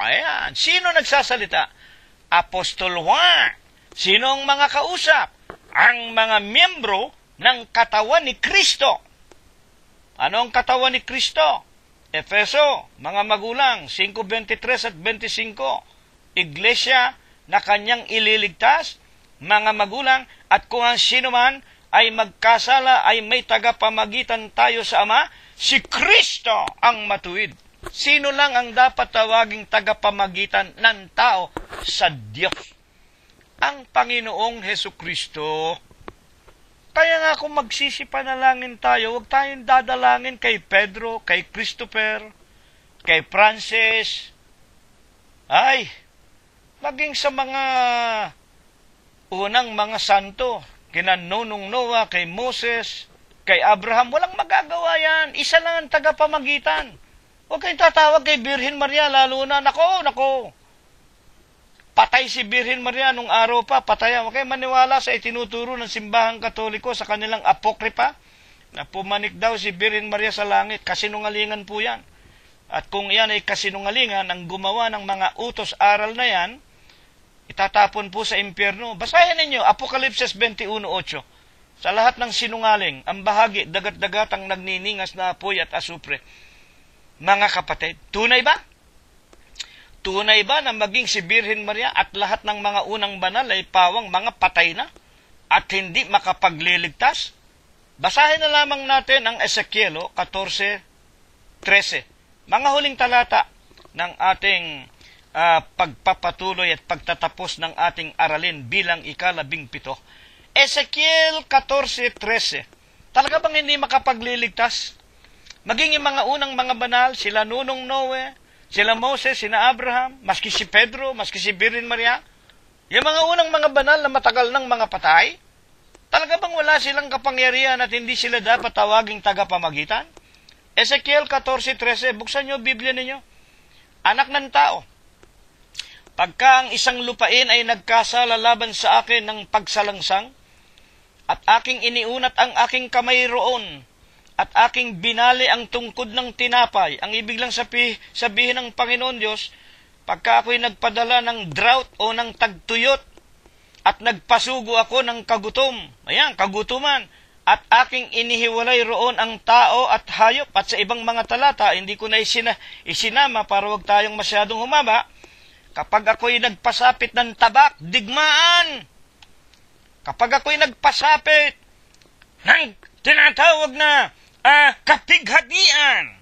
[SPEAKER 1] Ayan. Sino nagsasalita? Apostol Juan. Sino ang mga kausap? Ang mga miyembro ng katawan ni Kristo. Ano ang katawan ni Kristo? Efeso, mga magulang, 5:23 at 25. Iglesia na kanyang ililigtas, mga magulang, at kung ang sino man ay magkasala ay may tagapamagitan tayo sa Ama, si Kristo ang matuwid. Sino lang ang dapat tawaging tagapamagitan ng tao sa Diyos? Ang Panginoong Hesukristo. Kaya nga kung magsisipanalangin tayo, huwag tayong dadalangin kay Pedro, kay Christopher, kay Francis. Maging sa mga unang mga santo, kina Nonong Noah, kay Moses, kay Abraham, walang magagawa yan. Isa lang ang tagapamagitan. Huwag kayong tatawag kay Birhen Maria, lalo na, nako. Patay si Birhen Maria nung araw pa, patayan. Huwag kayong maniwala sa itinuturo ng simbahang Katoliko sa kanilang apokripa, na pumanik daw si Birhen Maria sa langit. Kasinungalingan po yan. At kung yan ay kasinungalingan, ang gumawa ng mga utos-aral na yan, itatapon po sa impyerno. Basahin ninyo, Apokalipsis 21:8. Sa lahat ng sinungaling, ang bahagi, dagat-dagatang nagniningas na apoy at asupre. Mga kapatid, tunay ba? Tunay ba na maging si Birhen Maria at lahat ng mga unang banal ay pawang mga patay na at hindi makapagliligtas? Basahin na lamang natin ang Ezekiel 14:13. Mga huling talata ng ating pagpapatuloy at pagtatapos ng ating aralin bilang ika-17. Ezekiel 14:13. Talaga bang hindi makapagliligtas? Maging yung mga unang mga banal, sila Nunong Noe, sila Moses, sina Abraham, maski si Pedro, maski si Birhen Maria, yung mga unang mga banal na matagal ng mga patay, talaga bang wala silang kapangyarihan at hindi sila dapat tawaging tagapamagitan? Ezekiel 14:13, buksan nyo Biblia ninyo. Anak ng tao, pagka ang isang lupain ay nagkasala laban sa akin ng pagsalangsang, at aking iniunat ang aking kamay roon, at aking binali ang tungkod ng tinapay. Ang ibig lang sabihin ng Panginoon Diyos, pagka ako'y nagpadala ng drought o ng tagtuyot, at nagpasugo ako ng kagutom, kagutuman, at aking inihiwalay roon ang tao at hayop, at sa ibang mga talata, hindi ko na isinama para wag tayong masyadong humaba, kapag ako'y nagpasapit ng tabak, digmaan. Kapag ako'y nagpasapit ng tinatawag na kapighatian,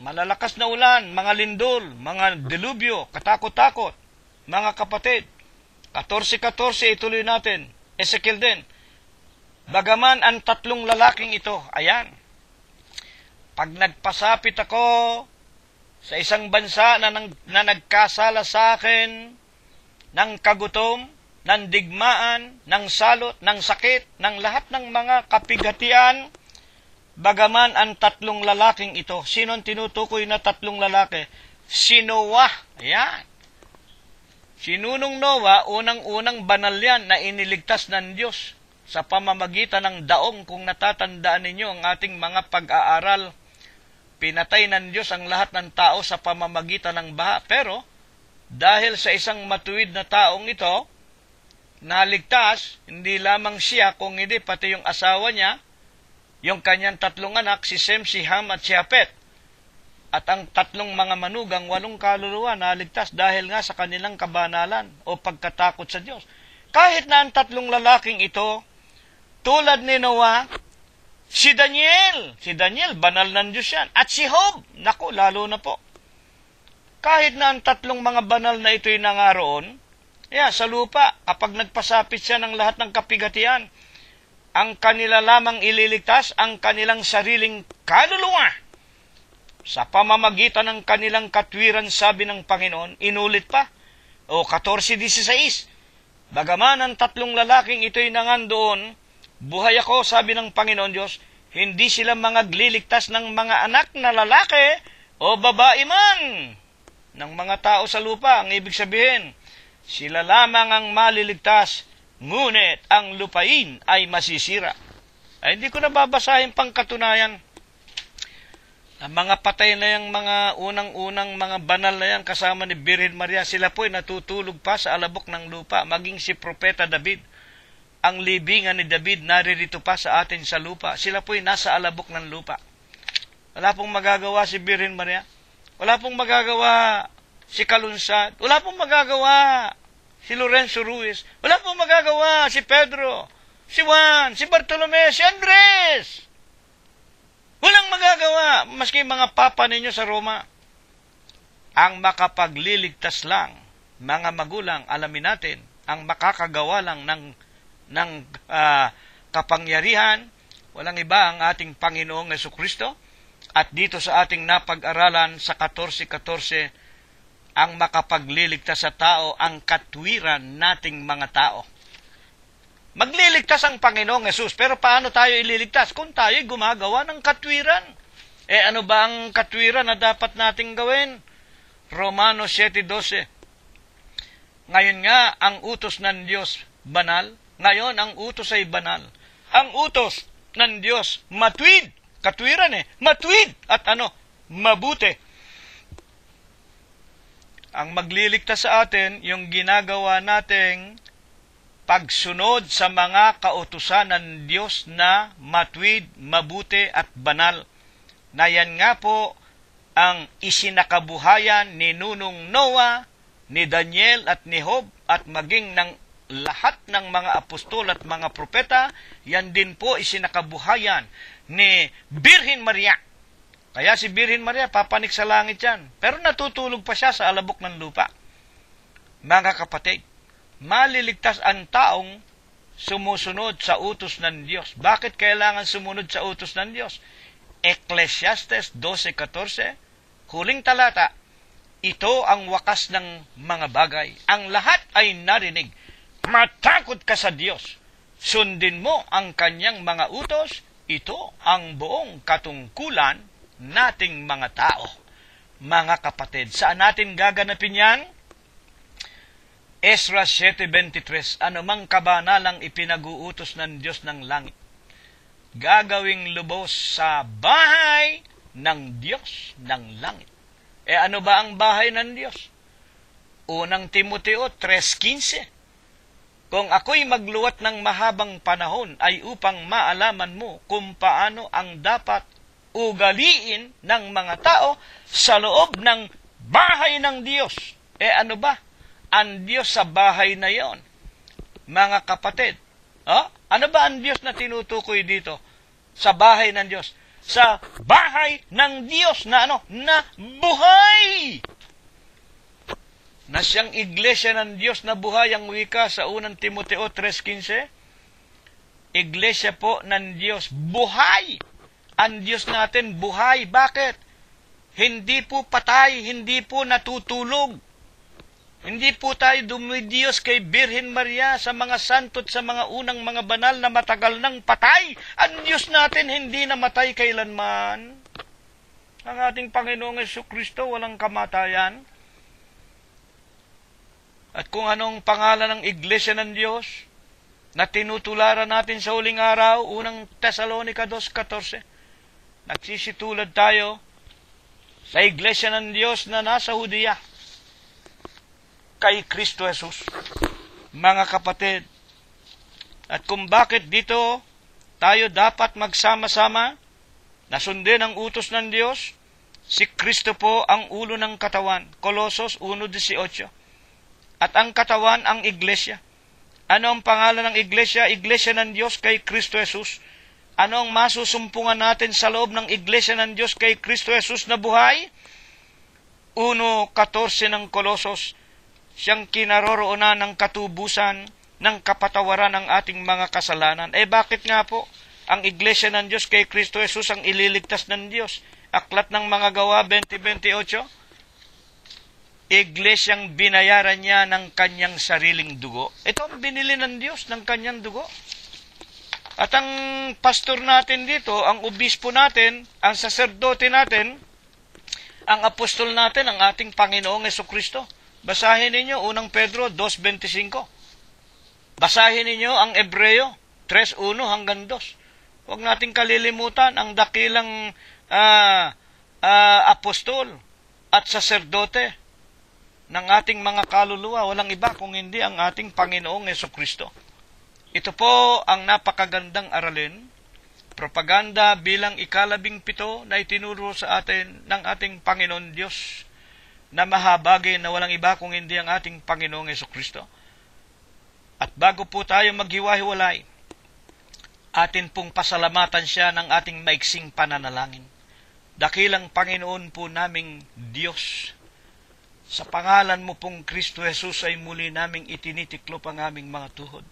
[SPEAKER 1] malalakas na ulan, mga lindol, mga delubyo, katakot-takot, mga kapatid. 14:14, ituloy natin. Ezekiel din. Bagaman ang tatlong lalaking ito, Pag nagpasapit ako sa isang bansa na nagkasala sa akin ng kagutom, ng digmaan, ng salot, ng sakit, ng lahat ng mga kapighatian, bagaman ang tatlong lalaking ito. Sino ang tinutukoy na tatlong lalaki? Si Noah. Ayan. Si Nunong Noah, unang-unang banal yan na iniligtas ng Diyos sa pamamagitan ng daong. Kung natatandaan ninyo ang ating mga pag-aaral, pinatay ng Diyos ang lahat ng tao sa pamamagitan ng baha. Pero, dahil sa isang matuwid na taong ito, naligtas, hindi lamang siya, kung hindi pati yung asawa niya, yung kanyang tatlong anak, si Sem, si Ham, at si Hapet. At ang tatlong mga manugang, 8 kaluluwa, naligtas dahil nga sa kanilang kabanalan o pagkatakot sa Diyos. Kahit na ang tatlong lalaking ito, tulad ni Noah, si Daniel, banal ng Diyos yan. At si Job, naku, lalo na po. Kahit na ang tatlong mga banal na ito'y nangaroon, sa lupa, kapag nagpasapit siya ng lahat ng kapigatian, ang kanila lamang ililigtas ang kanilang sariling kaluluwa. Sa pamamagitan ng kanilang katwiran, sabi ng Panginoon, inulit pa, 14:16, bagaman ang tatlong lalaking ito'y nangandoon, buhay ako, sabi ng Panginoon Diyos, hindi sila mangagliligtas ng mga anak na lalaki o babae man ng mga tao sa lupa. Ang ibig sabihin, sila lamang ang maliligtas, ngunit ang lupain ay masisira. Ay, hindi ko na babasahin pang katunayan. Ang mga patay na yung mga unang-unang mga banal na yan kasama ni Birhen Maria, sila po'y natutulog pa sa alabok ng lupa. Maging si Propeta David, ang libingan ni David naririto pa sa atin sa lupa. Sila po'y nasa alabok ng lupa. Wala pong magagawa si Birhen Maria. Wala pong magagawa si Kalunsad. Wala pong magagawa si Lorenzo Ruiz. Wala pong magagawa si Pedro, si Juan, si Bartolome, si Andres. Walang magagawa, maski mga papa ninyo sa Roma. Ang makapagliligtas lang, mga magulang, alamin natin, ang makakagawa lang ng kapangyarihan, walang iba ang ating Panginoong Jesucristo. At dito sa ating napag-aralan sa 14:14, ang makapagliligtas sa tao, ang katwiran nating mga tao. Magliligtas ang Panginoong Yesus, pero paano tayo ililigtas? Kung tayo gumagawa ng katwiran. Ano ba ang katwiran na dapat nating gawin? Romanos 7:12. Ngayon nga, ang utos ng Diyos banal. Ngayon, ang utos ay banal. Ang utos ng Diyos matuwid. Katwiran matuwid. At mabuti. Ang magliligtas sa atin, yung ginagawa nating pagsunod sa mga kautusan ng Diyos na matuwid, mabuti at banal. Na yan nga po ang isinakabuhayan ni Nunong Noah, ni Daniel at ni Job at maging ng lahat ng mga apostol at mga propeta. Yan din po isinakabuhayan ni Birhen Maria. Kaya si Birhen Maria papanik sa langit yan. Pero natutulog pa siya sa alabok ng lupa. Mga kapatid, maliligtas ang taong sumusunod sa utos ng Diyos. Bakit kailangan sumunod sa utos ng Diyos? Ecclesiastes 12:14, huling talata, ito ang wakas ng mga bagay. Ang lahat ay narinig. Matakot ka sa Diyos. Sundin mo ang kanyang mga utos. Ito ang buong katungkulan nating mga tao. Mga kapatid, saan natin gaganapin yan? Ezra 7:23, anumang kabanalang ipinag-uutos ng Diyos ng langit, gagawing lubos sa bahay ng Diyos ng langit. Ano ba ang bahay ng Diyos? Unang Timoteo 3:15, kung ako'y magluwat ng mahabang panahon ay upang maalaman mo kung paano ang dapat ugaliin ng mga tao sa loob ng bahay ng Diyos. Ano ba ang Diyos sa bahay na yon? Mga kapatid, ano ba ang Diyos na tinutukoy dito? Sa bahay ng Diyos. Sa bahay ng Diyos na na buhay! Na siyang iglesia ng Diyos na buhay, ang wika sa unang Timoteo 3:15. Iglesia po ng Diyos, buhay! Ang Diyos natin buhay. Bakit? Hindi po patay, hindi po natutulog. Hindi po tayo dumidiyos kay Birhen Maria sa mga santo at sa mga unang mga banal na matagal nang patay. Ang Diyos natin hindi namatay kailanman. Ang ating Panginoong Jesucristo walang kamatayan. At kung anong pangalan ng Iglesia ng Diyos na tinutularan natin sa huling araw, unang Tesalonica 2:14, nagsisitulad tayo sa Iglesia ng Diyos na nasa Hudiya, kay Kristo Jesus. Mga kapatid, at kung bakit dito tayo dapat magsama-sama na sundin ang utos ng Diyos, si Kristo po ang ulo ng katawan, Colosos 1:18. At ang katawan ang Iglesia. Ano ang pangalan ng Iglesia? Iglesia ng Diyos kay Kristo Jesus. Ano ang masusumpungan natin sa loob ng Iglesia ng Diyos kay Kristo Jesus na buhay? 1:14 ng Colosos, siyang kinaroroonan ng katubusan ng kapatawaran ng ating mga kasalanan. Bakit nga po ang Iglesia ng Diyos kay Kristo Jesus ang ililigtas ng Diyos? Aklat ng mga Gawa 20:28, Iglesyang binayaran niya ng kanyang sariling dugo. Ito ang binili ng Diyos ng kanyang dugo. At ang pastor natin dito, ang obispo natin, ang saserdote natin, ang apostol natin, ang ating Panginoong Jesucristo. Basahin ninyo unang Pedro 2:25. Basahin ninyo ang Ebreo 3:1 hanggang 2. Huwag nating kalilimutan ang dakilang apostol at saserdote ng ating mga kaluluwa. Walang iba kung hindi ang ating Panginoong Jesucristo. Ito po ang napakagandang aralin, propaganda bilang 17 na itinuro sa atin ng ating Panginoon Diyos na mahabagin na walang iba kung hindi ang ating Panginoong Jesucristo. At bago po tayo maghiwa-hiwalay, atin pong pasalamatan siya ng ating maiksing pananalangin. Dakilang Panginoon po naming Diyos, sa pangalan mo pong Kristo Jesus ay muli naming itinitiklop ang aming mga tuhod.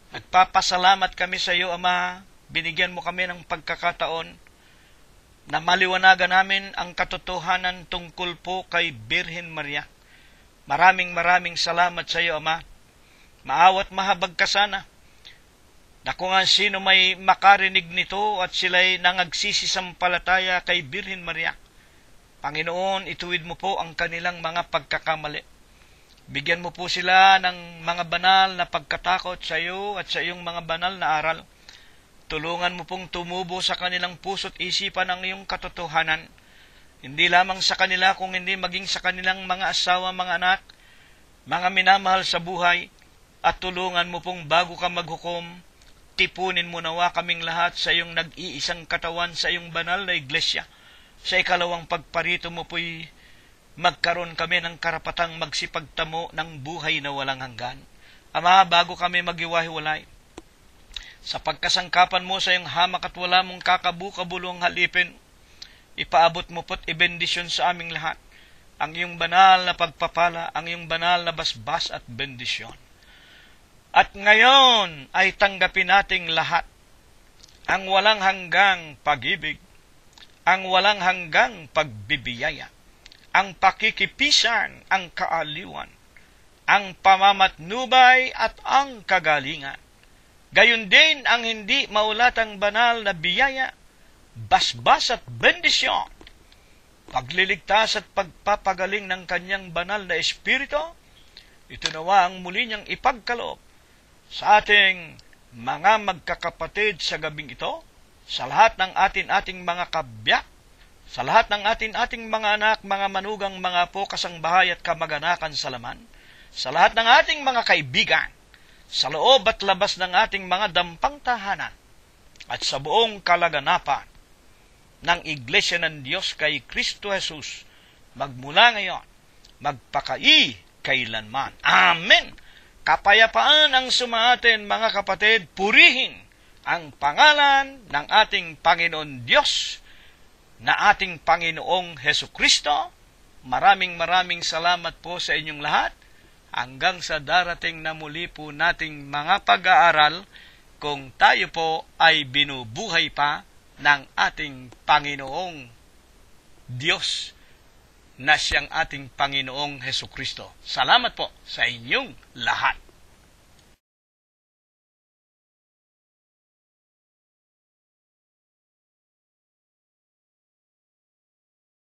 [SPEAKER 1] Nagpapasalamat kami sa iyo, Ama. Binigyan mo kami ng pagkakataon na maliwanagan namin ang katotohanan tungkol po kay Birhen Maria. Maraming salamat sa iyo, Ama. Maawat mahabag ka sana na kung sino may makarinig nito at sila'y nangagsisisampalataya kay Birhen Maria, Panginoon, ituwid mo po ang kanilang mga pagkakamali. Bigyan mo po sila ng mga banal na pagkatakot sa iyo at sa iyong mga banal na aral. Tulungan mo pong tumubo sa kanilang puso't isipan ang iyong katotohanan. Hindi lamang sa kanila, kung hindi maging sa kanilang mga asawa, mga anak, mga minamahal sa buhay. At tulungan mo pong bago ka maghukom, tipunin mo nawa kaming lahat sa iyong nag-iisang katawan sa iyong banal na iglesia. Sa ikalawang pagparito mo po'y magkaroon kami ng karapatang magsipagtamo ng buhay na walang hanggan. Ama, bago kami maghiwa-hiwalay, sa pagkasangkapan mo sa iyong hamak at wala mong kakabu-kabulong halipin, ipaabot mo po't ibendisyon sa aming lahat ang iyong banal na pagpapala, ang iyong banal na basbas at bendisyon. At ngayon ay tanggapin nating lahat ang walang hanggang pag-ibig, ang walang hanggang pagbibiyaya, ang pakikipisan, ang kaaliwan, ang pamamatnubay at ang kagalingan. Gayon din ang hindi maulatang banal na biyaya, basbas at bendisyon, pagliligtas at pagpapagaling ng kanyang banal na espiritu. Ito nawa ang muli niyang ipagkaloob sa ating mga magkakapatid sa gabing ito, sa lahat ng ating mga kabyak, sa lahat ng ating mga anak, mga manugang, mga apo, kasangbahay at kamag-anakan sa laman, sa lahat ng ating mga kaibigan, sa loob at labas ng ating mga dampang tahanan, at sa buong kalaganapan ng Iglesia ng Diyos kay Kristo Jesus, magmula ngayon, magpakai kailanman. Amen. Kapayapaan ang sumaatin, mga kapatid. Purihin ang pangalan ng ating Panginoon Diyos na ating Panginoong Jesucristo. Maraming salamat po sa inyong lahat. Hanggang sa darating na muli po nating mga pag-aaral, kung tayo po ay binubuhay pa ng ating Panginoong Diyos na siyang ating Panginoong Hesukristo. Salamat po sa inyong lahat.